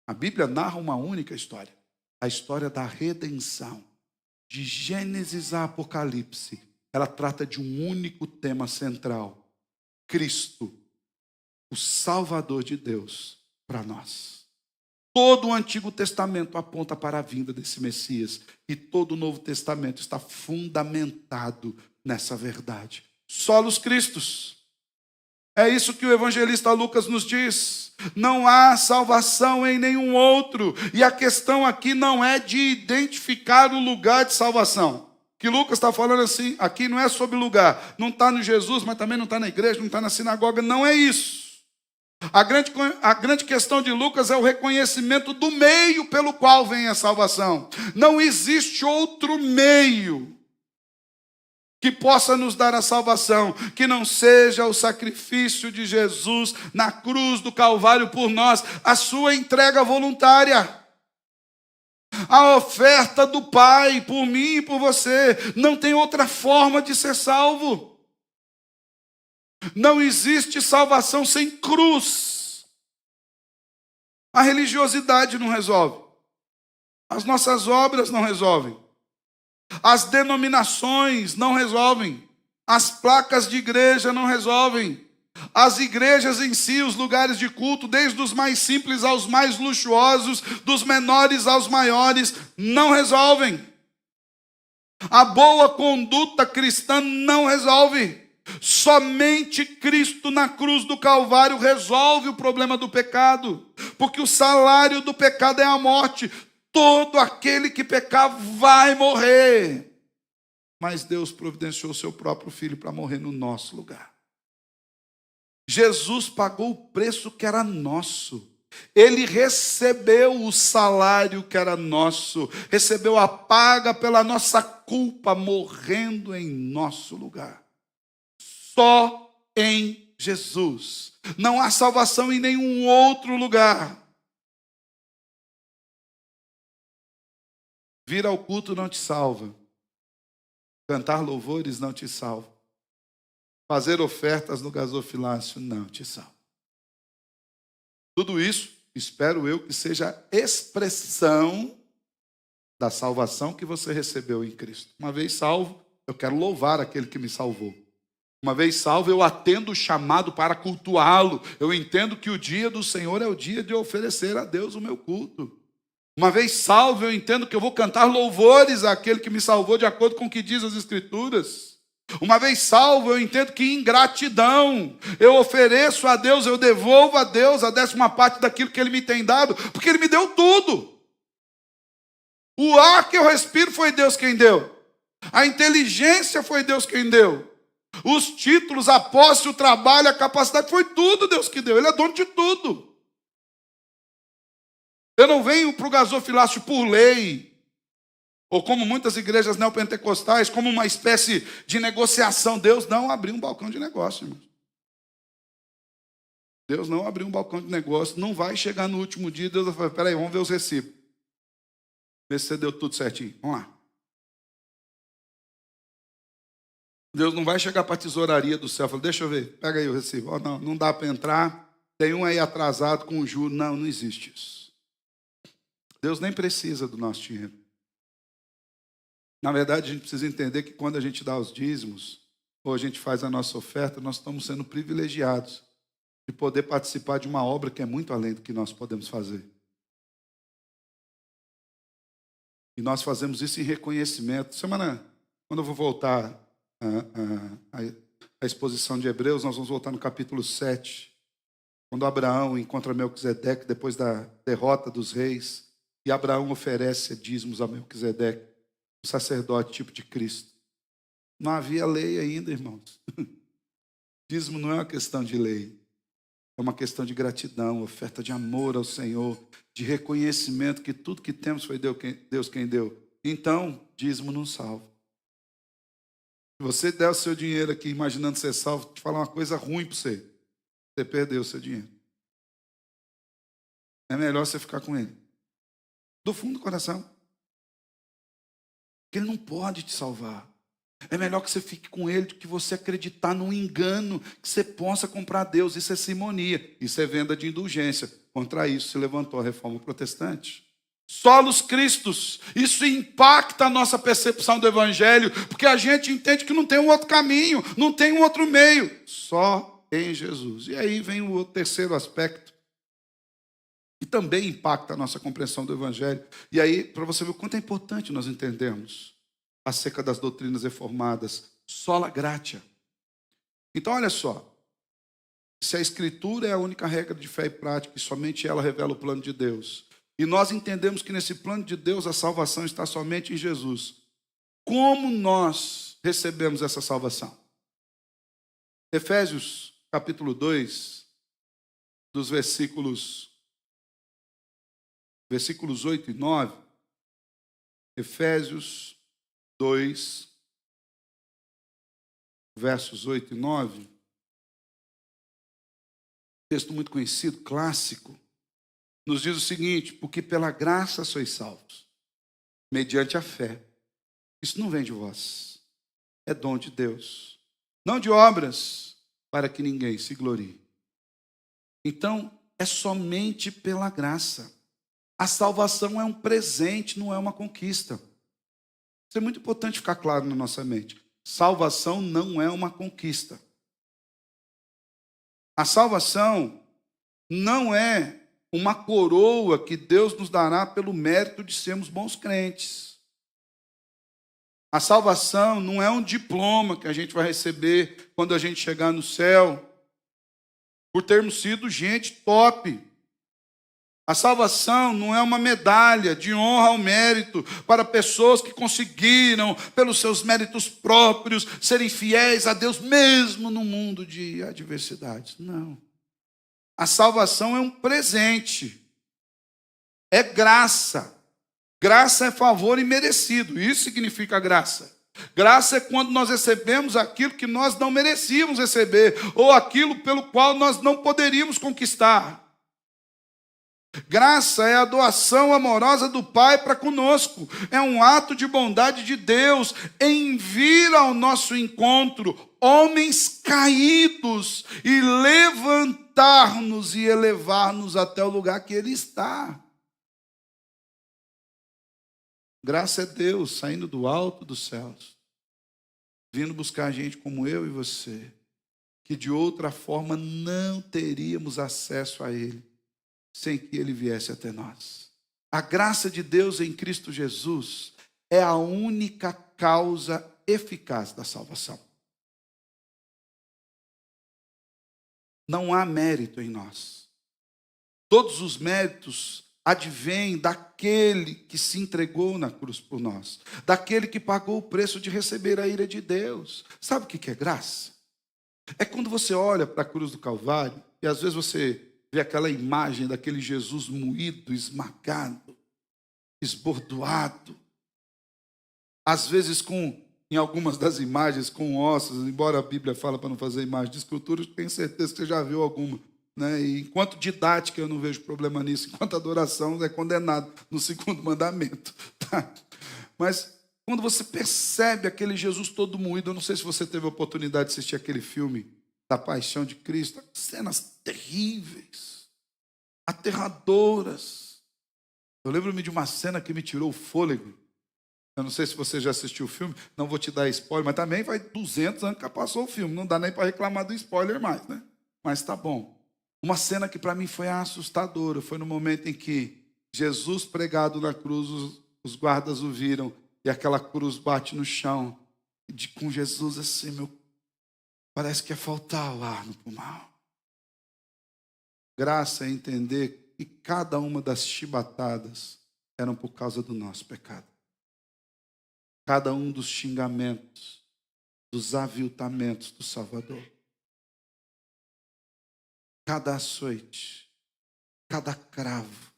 A Bíblia narra uma única história. A história da redenção. De Gênesis a Apocalipse, ela trata de um único tema central. Cristo, o Salvador de Deus para nós. Todo o Antigo Testamento aponta para a vinda desse Messias. E todo o Novo Testamento está fundamentado nessa verdade. Solos Cristos. É isso que o evangelista Lucas nos diz. Não há salvação em nenhum outro. E a questão aqui não é de identificar o lugar de salvação. Que Lucas está falando assim, aqui não é sobre lugar. Não está no Jesus, mas também não está na igreja, não está na sinagoga. Não é isso. A grande questão de Lucas é o reconhecimento do meio pelo qual vem a salvação. Não existe outro meio que possa nos dar a salvação, que não seja o sacrifício de Jesus na cruz do Calvário por nós, a sua entrega voluntária. A oferta do Pai por mim e por você. Não tem outra forma de ser salvo. Não existe salvação sem cruz. A religiosidade não resolve. As nossas obras não resolvem. As denominações não resolvem. As placas de igreja não resolvem. As igrejas em si, os lugares de culto, desde os mais simples aos mais luxuosos, dos menores aos maiores, não resolvem. A boa conduta cristã não resolve. Somente Cristo na cruz do Calvário resolve o problema do pecado, porque o salário do pecado é a morte. Todo aquele que pecar vai morrer. Mas Deus providenciou o seu próprio Filho para morrer no nosso lugar. Jesus pagou o preço que era nosso. Ele recebeu o salário que era nosso. Recebeu a paga pela nossa culpa, morrendo em nosso lugar. Só em Jesus. Não há salvação em nenhum outro lugar. Vir ao culto não te salva. Cantar louvores não te salva. Fazer ofertas no gasofilácio não te salva. Tudo isso, espero eu, que seja expressão da salvação que você recebeu em Cristo. Uma vez salvo, eu quero louvar aquele que me salvou. Uma vez salvo, eu atendo o chamado para cultuá-lo. Eu entendo que o dia do Senhor é o dia de oferecer a Deus o meu culto. Uma vez salvo, eu entendo que eu vou cantar louvores àquele que me salvou de acordo com o que diz as Escrituras. Uma vez salvo, eu entendo que em gratidão eu ofereço a Deus, eu devolvo a Deus a 10ª parte daquilo que Ele me tem dado, porque Ele me deu tudo. O ar que eu respiro foi Deus quem deu. A inteligência foi Deus quem deu. Os títulos, a posse, o trabalho, a capacidade, foi tudo Deus que deu. Ele é dono de tudo. Eu não venho para o gasofilácio por lei, ou como muitas igrejas neopentecostais, como uma espécie de negociação. Deus não abriu um balcão de negócio, irmão. Deus não abriu um balcão de negócio. Não vai chegar no último dia, Deus vai falar, peraí, vamos ver os recibos. Ver se você deu tudo certinho. Vamos lá. Deus não vai chegar para a tesouraria do céu e falar, deixa eu ver, pega aí o recibo. Oh, não dá para entrar, tem um aí atrasado com juros. Não existe isso. Deus nem precisa do nosso dinheiro. Na verdade, a gente precisa entender que quando a gente dá os dízimos, ou a gente faz a nossa oferta, nós estamos sendo privilegiados de poder participar de uma obra que é muito além do que nós podemos fazer. E nós fazemos isso em reconhecimento. Quando eu vou voltar a exposição de Hebreus, nós vamos voltar no capítulo 7, quando Abraão encontra Melquisedeque depois da derrota dos reis, e Abraão oferece dízimos a Melquisedeque, o sacerdote tipo de Cristo. Não havia lei ainda, irmãos. Dízimo não é uma questão de lei, é uma questão de gratidão, oferta de amor ao Senhor, de reconhecimento que tudo que temos foi Deus quem deu. Então, dízimo não salva. Se você der o seu dinheiro aqui imaginando ser salvo, te falar uma coisa ruim para você. Você perdeu o seu dinheiro. É melhor você ficar com ele. Do fundo do coração. Porque ele não pode te salvar. É melhor que você fique com ele do que você acreditar num engano que você possa comprar Deus. Isso é simonia. Isso é venda de indulgência. Contra isso se levantou a reforma protestante. Solos Cristos, isso impacta a nossa percepção do Evangelho, porque a gente entende que não tem um outro caminho, não tem um outro meio, só em Jesus. E aí vem o terceiro aspecto, que também impacta a nossa compreensão do Evangelho. E aí, para você ver o quanto é importante nós entendermos acerca das doutrinas reformadas, sola gratia. Então, olha só, se a Escritura é a única regra de fé e prática, e somente ela revela o plano de Deus, e nós entendemos que nesse plano de Deus a salvação está somente em Jesus. Como nós recebemos essa salvação? Efésios capítulo 2, dos versículos 8 e 9, Efésios 2, versos 8 e 9, texto muito conhecido, clássico, nos diz o seguinte: porque pela graça sois salvos, mediante a fé. Isso não vem de vós, é dom de Deus, não de obras, para que ninguém se glorie. Então, é somente pela graça. A salvação é um presente, não é uma conquista. Isso é muito importante ficar claro na nossa mente. Salvação não é uma conquista. A salvação não é uma coroa que Deus nos dará pelo mérito de sermos bons crentes. A salvação não é um diploma que a gente vai receber quando a gente chegar no céu, por termos sido gente top. A salvação não é uma medalha de honra ao mérito para pessoas que conseguiram, pelos seus méritos próprios, serem fiéis a Deus mesmo no mundo de adversidades. Não. A salvação é um presente. É graça. Graça é favor imerecido. Isso significa graça. Graça é quando nós recebemos aquilo que nós não merecíamos receber, ou aquilo pelo qual nós não poderíamos conquistar. Graça é a doação amorosa do Pai para conosco. É um ato de bondade de Deus em vir ao nosso encontro homens caídos e levantar-nos e elevar-nos até o lugar que Ele está. Graça é Deus saindo do alto dos céus, vindo buscar gente como eu e você, que de outra forma não teríamos acesso a Ele, sem que Ele viesse até nós. A graça de Deus em Cristo Jesus é a única causa eficaz da salvação. Não há mérito em nós. Todos os méritos advêm daquele que se entregou na cruz por nós, daquele que pagou o preço de receber a ira de Deus. Sabe o que é graça? É quando você olha para a cruz do Calvário e às vezes você vê aquela imagem daquele Jesus moído, esmagado, esbordoado, às vezes em algumas das imagens com ossos, embora a Bíblia fala para não fazer imagem de escultura, eu tenho certeza que você já viu alguma, né? E enquanto didática eu não vejo problema nisso, enquanto adoração é condenado no segundo mandamento, tá? Mas quando você percebe aquele Jesus todo moído, eu não sei se você teve a oportunidade de assistir aquele filme da Paixão de Cristo, cenas terríveis, aterradoras. Eu lembro-me de uma cena que me tirou o fôlego. Eu não sei se você já assistiu o filme, não vou te dar spoiler, mas também vai 200 anos que passou o filme, não dá nem para reclamar do spoiler mais, né? Mas tá bom. Uma cena que para mim foi assustadora, foi no momento em que Jesus pregado na cruz, os guardas o viram, e aquela cruz bate no chão, com Jesus assim, parece que ia faltar o ar no pulmão. Graça é entender que cada uma das chibatadas eram por causa do nosso pecado. Cada um dos xingamentos, dos aviltamentos do Salvador. Cada açoite, cada cravo.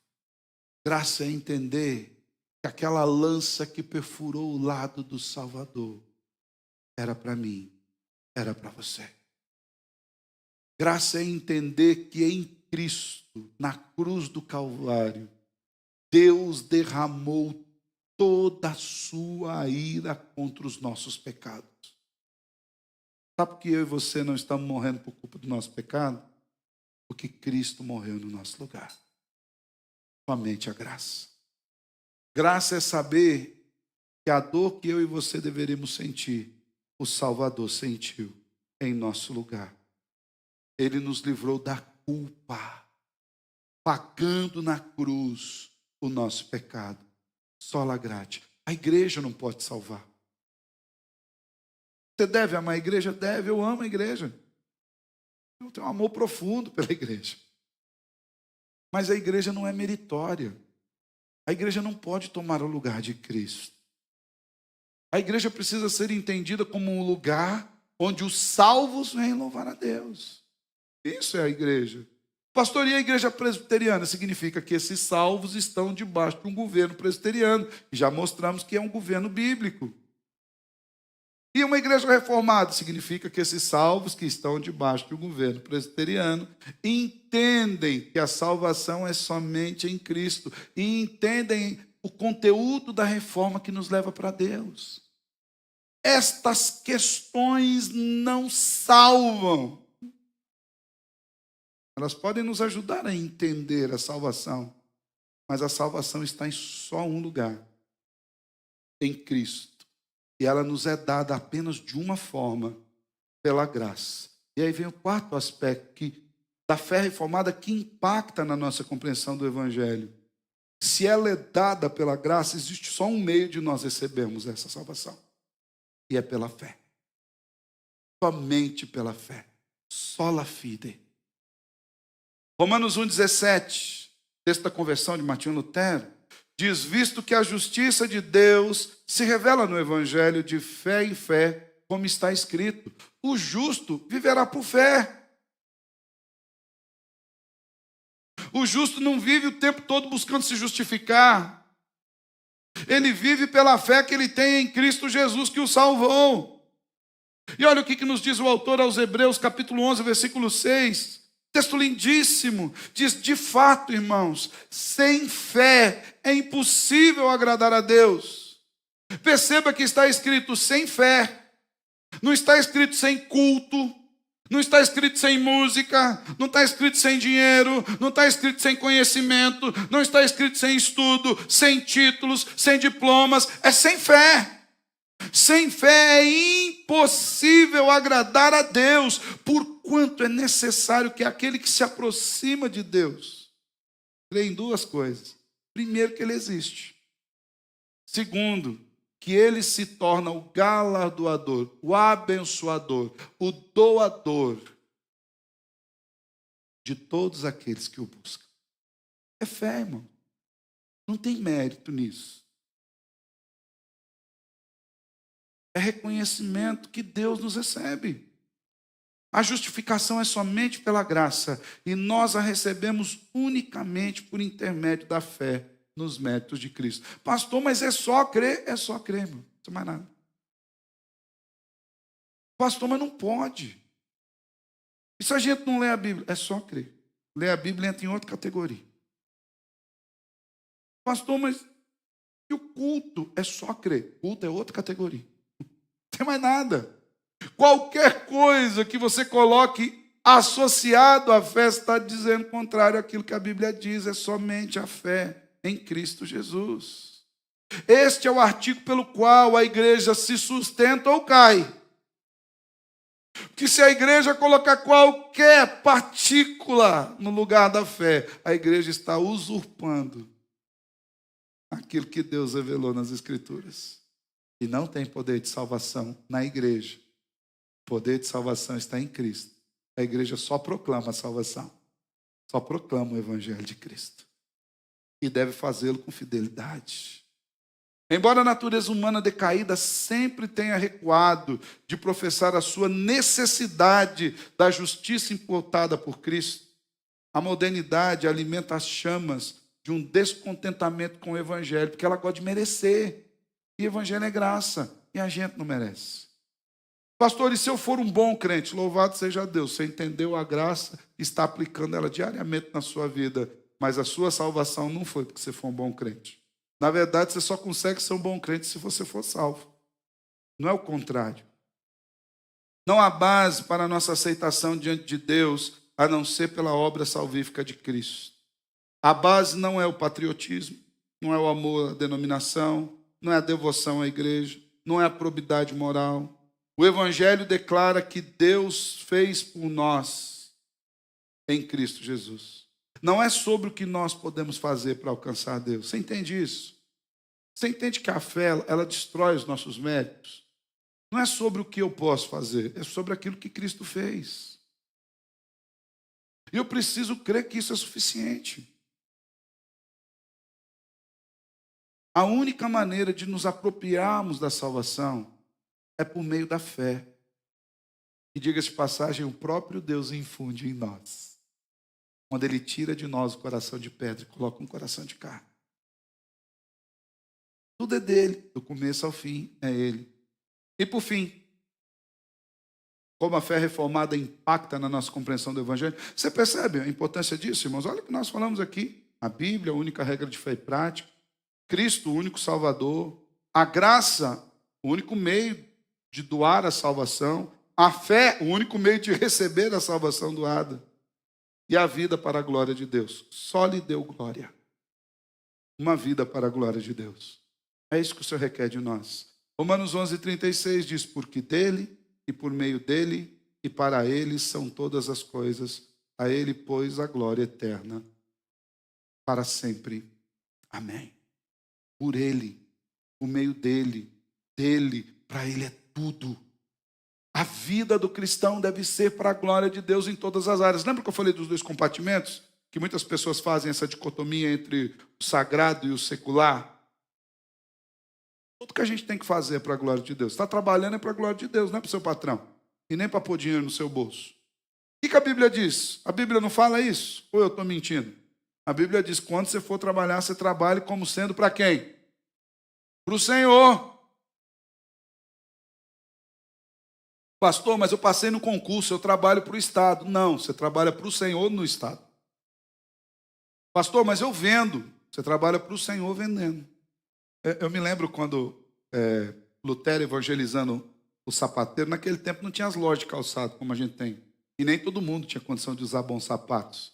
Graça é entender que aquela lança que perfurou o lado do Salvador era para mim, era para você. Graça é entender que em Cristo, na cruz do Calvário, Deus derramou toda a sua ira contra os nossos pecados. Sabe por que eu e você não estamos morrendo por culpa do nosso pecado? Porque Cristo morreu no nosso lugar. Somente a graça. Graça é saber que a dor que eu e você deveríamos sentir, o Salvador sentiu em nosso lugar. Ele nos livrou da culpa, pagando na cruz o nosso pecado. Sola gratia. A igreja não pode salvar. Você deve amar a igreja? Deve, eu amo a igreja. Eu tenho um amor profundo pela igreja. Mas a igreja não é meritória. A igreja não pode tomar o lugar de Cristo. A igreja precisa ser entendida como um lugar onde os salvos vêm louvar a Deus. Isso é a igreja. Pastor, e a igreja presbiteriana? Significa que esses salvos estão debaixo de um governo presbiteriano. E já mostramos que é um governo bíblico. E uma igreja reformada? Significa que esses salvos que estão debaixo de um governo presbiteriano entendem que a salvação é somente em Cristo. E entendem o conteúdo da reforma que nos leva para Deus. Estas questões não salvam. Elas podem nos ajudar a entender a salvação, mas a salvação está em só um lugar, em Cristo. E ela nos é dada apenas de uma forma, pela graça. E aí vem o quarto aspecto da fé reformada que impacta na nossa compreensão do Evangelho. Se ela é dada pela graça, existe só um meio de nós recebermos essa salvação. E é pela fé. Somente pela fé. Sola fide. Romanos 1,17, texto da conversão de Martinho Lutero, diz: visto que a justiça de Deus se revela no Evangelho de fé em fé, como está escrito, o justo viverá por fé. O justo não vive o tempo todo buscando se justificar. Ele vive pela fé que ele tem em Cristo Jesus, que o salvou. E olha o que nos diz o autor aos Hebreus, capítulo 11, versículo 6. Texto lindíssimo. Diz: de fato, irmãos, sem fé é impossível agradar a Deus. Perceba que está escrito sem fé. Não está escrito sem culto. Não está escrito sem música, não está escrito sem dinheiro, não está escrito sem conhecimento, não está escrito sem estudo, sem títulos, sem diplomas, é sem fé. Sem fé é impossível agradar a Deus, porquanto é necessário que aquele que se aproxima de Deus crê em duas coisas. Primeiro, que Ele existe. Segundo, que Ele se torna o galardoador, o abençoador, o doador de todos aqueles que o buscam. É fé, irmão. Não tem mérito nisso. É reconhecimento que Deus nos recebe. A justificação é somente pela graça e nós a recebemos unicamente por intermédio da fé nos méritos de Cristo. Pastor, mas é só crer? É só crer, irmão. Não tem mais nada. Pastor, mas não pode. E se a gente não lê a Bíblia? É só crer. Ler a Bíblia entra em outra categoria. Pastor, mas e o culto? É só crer. Culto é outra categoria. Não tem mais nada. Qualquer coisa que você coloque associado à fé está dizendo contrário àquilo que a Bíblia diz. É somente a fé em Cristo Jesus. Este é o artigo pelo qual a igreja se sustenta ou cai. Porque se a igreja colocar qualquer partícula no lugar da fé, a igreja está usurpando aquilo que Deus revelou nas Escrituras. E não tem poder de salvação na igreja. O poder de salvação está em Cristo. A igreja só proclama a salvação. Só proclama o Evangelho de Cristo. E deve fazê-lo com fidelidade. Embora a natureza humana decaída sempre tenha recuado de professar a sua necessidade da justiça imputada por Cristo, a modernidade alimenta as chamas de um descontentamento com o Evangelho, porque ela gosta de merecer. E o Evangelho é graça, e a gente não merece. Pastor, e se eu for um bom crente? Louvado seja Deus, você entendeu a graça, está aplicando ela diariamente na sua vida, mas a sua salvação não foi porque você for um bom crente. Na verdade, você só consegue ser um bom crente se você for salvo. Não é o contrário. Não há base para a nossa aceitação diante de Deus, a não ser pela obra salvífica de Cristo. A base não é o patriotismo, não é o amor à denominação, não é a devoção à igreja, não é a probidade moral. O Evangelho declara que Deus fez por nós em Cristo Jesus. Não é sobre o que nós podemos fazer para alcançar Deus. Você entende isso? Você entende que a fé, ela destrói os nossos méritos? Não é sobre o que eu posso fazer, é sobre aquilo que Cristo fez. E eu preciso crer que isso é suficiente. A única maneira de nos apropriarmos da salvação é por meio da fé. E diga-se de passagem, o próprio Deus infunde em nós. quando Ele tira de nós o coração de pedra e coloca um coração de carne. Tudo é dele, do começo ao fim é Ele. E por fim, como a fé reformada impacta na nossa compreensão do Evangelho. Você percebe a importância disso, irmãos? Olha o que nós falamos aqui. A Bíblia, a única regra de fé e prática. Cristo, o único Salvador. A graça, o único meio de doar a salvação. A fé, o único meio de receber a salvação doada. E a vida para a glória de Deus. Só lhe deu glória. Uma vida para a glória de Deus. É isso que o Senhor requer de nós. Romanos 11:36 diz, porque dele e por meio dele e para ele são todas as coisas. A ele, pois, a glória eterna para sempre. Amém. Por ele, por meio dele, para ele é tudo. A vida do cristão deve ser para a glória de Deus em todas as áreas. Lembra que eu falei dos dois compartimentos? Que muitas pessoas fazem essa dicotomia entre o sagrado e o secular. Tudo que a gente tem que fazer é para a glória de Deus. Está trabalhando é para a glória de Deus, não é para o seu patrão. E nem para pôr dinheiro no seu bolso. O que a Bíblia diz? A Bíblia não fala isso? Ou eu estou mentindo? A Bíblia diz, quando você for trabalhar, você trabalhe como sendo para quem? Para o Senhor. Pastor, mas eu passei no concurso, eu trabalho para o Estado. Não, você trabalha para o Senhor no Estado. Pastor, mas eu vendo. Você trabalha para o Senhor vendendo. Eu me lembro quando Lutero evangelizando o sapateiro, naquele tempo não tinha as lojas de calçado como a gente tem. E nem todo mundo tinha condição de usar bons sapatos.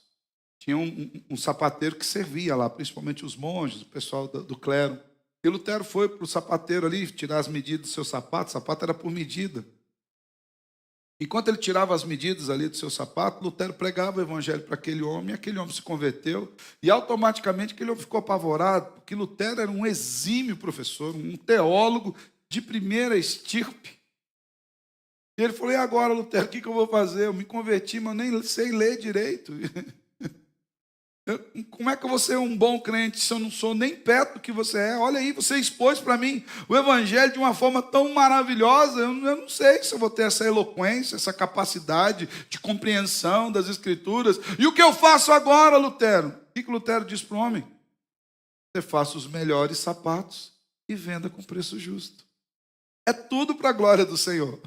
Tinha um sapateiro que servia lá, principalmente os monges, o pessoal do clero. E Lutero foi para o sapateiro ali tirar as medidas do seu sapato. O sapato era por medida. Enquanto ele tirava as medidas ali do seu sapato, Lutero pregava o evangelho para aquele homem, e aquele homem se converteu, e automaticamente aquele homem ficou apavorado, porque Lutero era um exímio professor, um teólogo de primeira estirpe. E ele falou, e agora, Lutero, o que eu vou fazer? Eu me converti, mas eu nem sei ler direito. Como é que eu vou ser um bom crente se eu não sou nem perto do que você é? Olha aí, você expôs para mim o evangelho de uma forma tão maravilhosa. Eu não sei se eu vou ter essa eloquência, essa capacidade de compreensão das Escrituras. E o que eu faço agora, Lutero? O que Lutero diz para o homem? Você faça os melhores sapatos e venda com preço justo. É tudo para a glória do Senhor.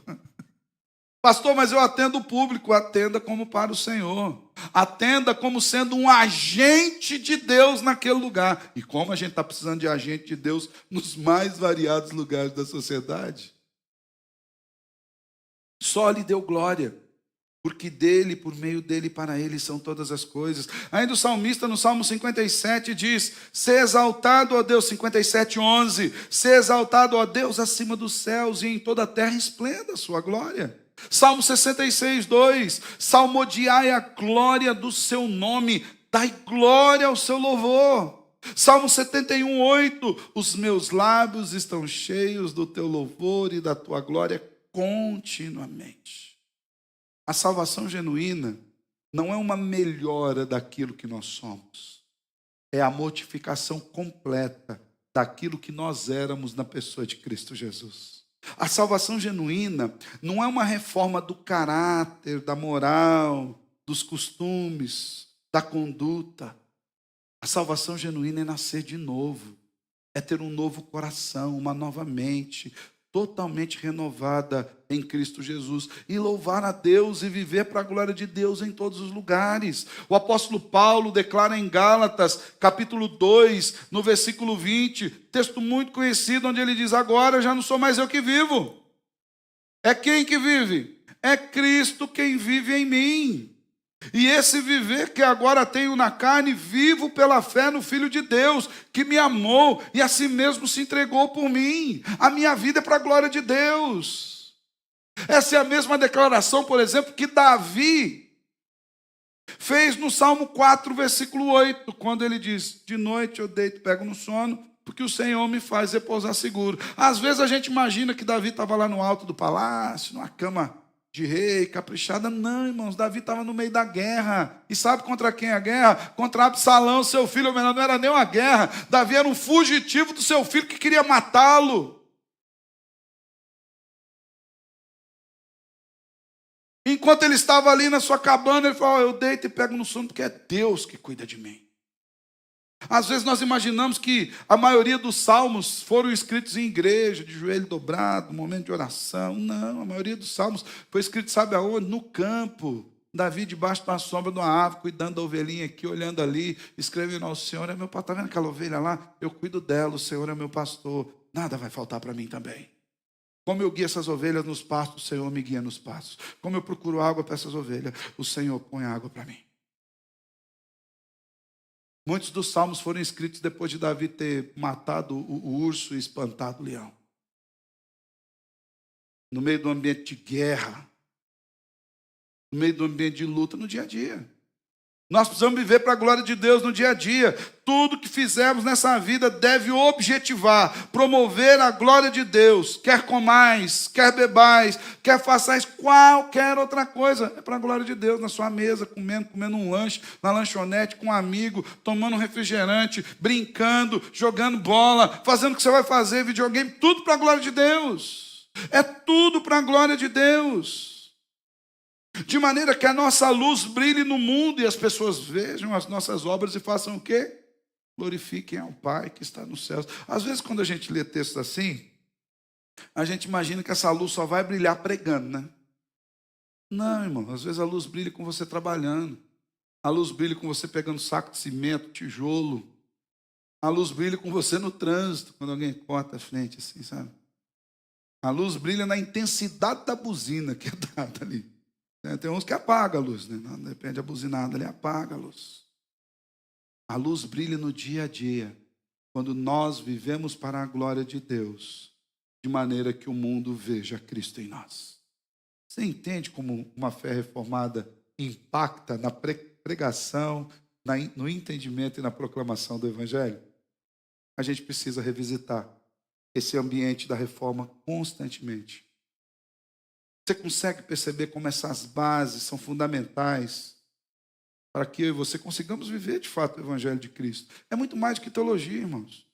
Pastor, mas eu atendo o público. Atenda como para o Senhor. Atenda como sendo um agente de Deus naquele lugar. E como a gente está precisando de agente de Deus nos mais variados lugares da sociedade. Só lhe deu glória. Porque dele, por meio dele, para ele são todas as coisas. Ainda o salmista no Salmo 57 diz, ser exaltado, ó Deus, 57:11, ser exaltado, ó Deus, acima dos céus e em toda a terra esplenda a sua glória. Salmo 66:2, salmodiai a glória do seu nome, dai glória ao seu louvor. Salmo 71:8, os meus lábios estão cheios do teu louvor e da tua glória continuamente. A salvação genuína não é uma melhora daquilo que nós somos. É a mortificação completa daquilo que nós éramos na pessoa de Cristo Jesus. A salvação genuína não é uma reforma do caráter, da moral, dos costumes, da conduta. A salvação genuína é nascer de novo. É ter um novo coração, uma nova mente, totalmente renovada em Cristo Jesus, e louvar a Deus e viver para a glória de Deus em todos os lugares. O apóstolo Paulo declara em Gálatas, capítulo 2, no versículo 20, texto muito conhecido, onde ele diz, agora já não sou mais eu que vivo. É quem que vive? É Cristo quem vive em mim. E esse viver que agora tenho na carne, vivo pela fé no Filho de Deus, que me amou e a si mesmo se entregou por mim. A minha vida é para a glória de Deus. Essa é a mesma declaração, por exemplo, que Davi fez no Salmo 4, versículo 8, quando ele diz, de noite eu deito, pego no sono, porque o Senhor me faz repousar seguro. Às vezes a gente imagina que Davi estava lá no alto do palácio, numa cama de rei, caprichada. Não, irmãos, Davi estava no meio da guerra. E sabe contra quem é a guerra? Contra Absalão, seu filho. Mas não era nem uma guerra. Davi era um fugitivo do seu filho que queria matá-lo. Enquanto ele estava ali na sua cabana, ele falou: eu deito e pego no sono porque é Deus que cuida de mim. Às vezes nós imaginamos que a maioria dos salmos foram escritos em igreja, de joelho dobrado, momento de oração. Não, a maioria dos salmos foi escrito, sabe aonde? No campo. Davi debaixo da sombra de uma árvore, cuidando da ovelhinha aqui, olhando ali, escrevendo ao Senhor é meu pastor. Está vendo aquela ovelha lá? Eu cuido dela, o Senhor é meu pastor. Nada vai faltar para mim também. Como eu guio essas ovelhas nos pastos, o Senhor me guia nos pastos. Como eu procuro água para essas ovelhas, o Senhor põe água para mim. Muitos dos salmos foram escritos depois de Davi ter matado o urso e espantado o leão. No meio do ambiente de guerra, no meio do ambiente de luta, no dia a dia. Nós precisamos viver para a glória de Deus no dia a dia. Tudo que fizermos nessa vida deve objetivar, promover a glória de Deus. Quer comais, quer bebais, quer façais qualquer outra coisa. É para a glória de Deus, na sua mesa, comendo um lanche, na lanchonete, com um amigo, tomando um refrigerante, brincando, jogando bola, fazendo o que você vai fazer, videogame, tudo para a glória de Deus. É tudo para a glória de Deus. De maneira que a nossa luz brilhe no mundo e as pessoas vejam as nossas obras e façam o quê? Glorifiquem ao Pai que está nos céus. Às vezes, quando a gente lê textos assim, a gente imagina que essa luz só vai brilhar pregando, né? Não, irmão. Às vezes a luz brilha com você trabalhando. A luz brilha com você pegando saco de cimento, tijolo. A luz brilha com você no trânsito, quando alguém corta a frente assim, sabe? A luz brilha na intensidade da buzina que é dada ali. Tem uns que apagam a luz, né? Não depende da buzinada, ele apaga a luz. A luz brilha no dia a dia, quando nós vivemos para a glória de Deus, de maneira que o mundo veja Cristo em nós. Você entende como uma fé reformada impacta na pregação, no entendimento e na proclamação do Evangelho? A gente precisa revisitar esse ambiente da reforma constantemente. Você consegue perceber como essas bases são fundamentais para que eu e você consigamos viver de fato o Evangelho de Cristo? É muito mais do que teologia, irmãos.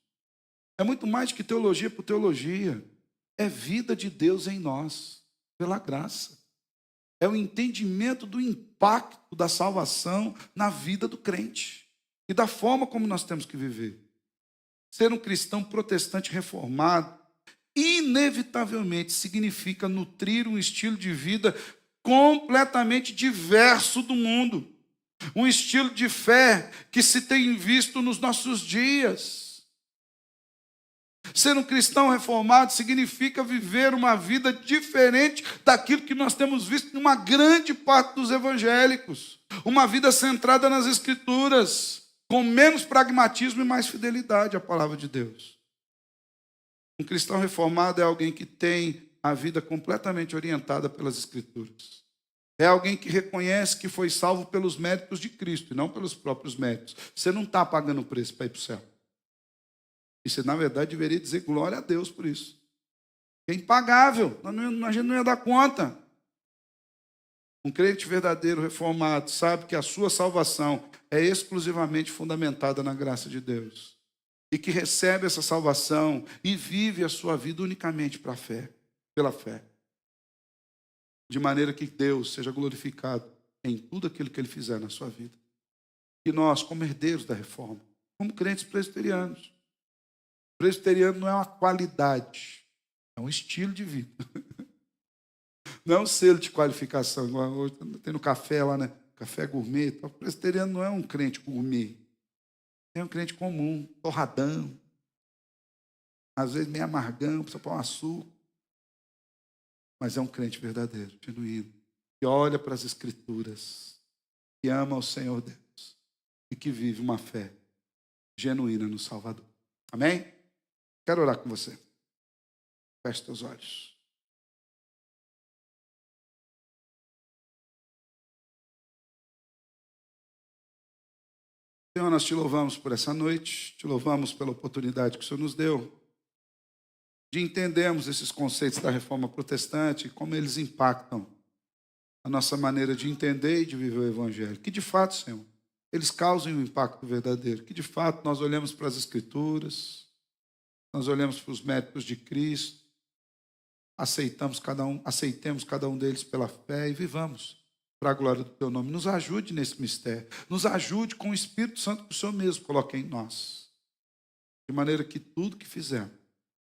É muito mais do que teologia por teologia. É vida de Deus em nós, pela graça. É o entendimento do impacto da salvação na vida do crente e da forma como nós temos que viver. Ser um cristão protestante reformado inevitavelmente significa nutrir um estilo de vida completamente diverso do mundo. Um estilo de fé que se tem visto nos nossos dias. Ser um cristão reformado significa viver uma vida diferente daquilo que nós temos visto numa grande parte dos evangélicos. Uma vida centrada nas Escrituras, com menos pragmatismo e mais fidelidade à palavra de Deus. Um cristão reformado é alguém que tem a vida completamente orientada pelas Escrituras. É alguém que reconhece que foi salvo pelos méritos de Cristo e não pelos próprios méritos. Você não está pagando o preço para ir para o céu. E você, na verdade, deveria dizer glória a Deus por isso. É impagável, a gente não ia dar conta. Um crente verdadeiro, reformado, sabe que a sua salvação é exclusivamente fundamentada na graça de Deus. E que recebe essa salvação e vive a sua vida unicamente pela fé. De maneira que Deus seja glorificado em tudo aquilo que Ele fizer na sua vida. E nós, como herdeiros da reforma, como crentes presbiterianos. Presbiteriano não é uma qualidade, é um estilo de vida. Não é um selo de qualificação, igual hoje tem no café lá, né? Café gourmet. O presbiteriano não é um crente gourmet. É um crente comum, torradão. Às vezes meio amargão, precisa pôr um açúcar. Mas é um crente verdadeiro, genuíno. Que olha para as Escrituras, que ama o Senhor Deus e que vive uma fé genuína no Salvador. Amém? Quero orar com você. Feche teus olhos. Senhor, nós te louvamos por essa noite, te louvamos pela oportunidade que o Senhor nos deu de entendermos esses conceitos da reforma protestante e como eles impactam a nossa maneira de entender e de viver o Evangelho. Que de fato, Senhor, eles causem um impacto verdadeiro. Que de fato nós olhamos para as Escrituras, nós olhamos para os méritos de Cristo, aceitemos cada um deles pela fé e vivamos para a glória do teu nome. Nos ajude nesse mistério. Nos ajude com o Espírito Santo que o Senhor mesmo coloca em nós. De maneira que tudo que fizermos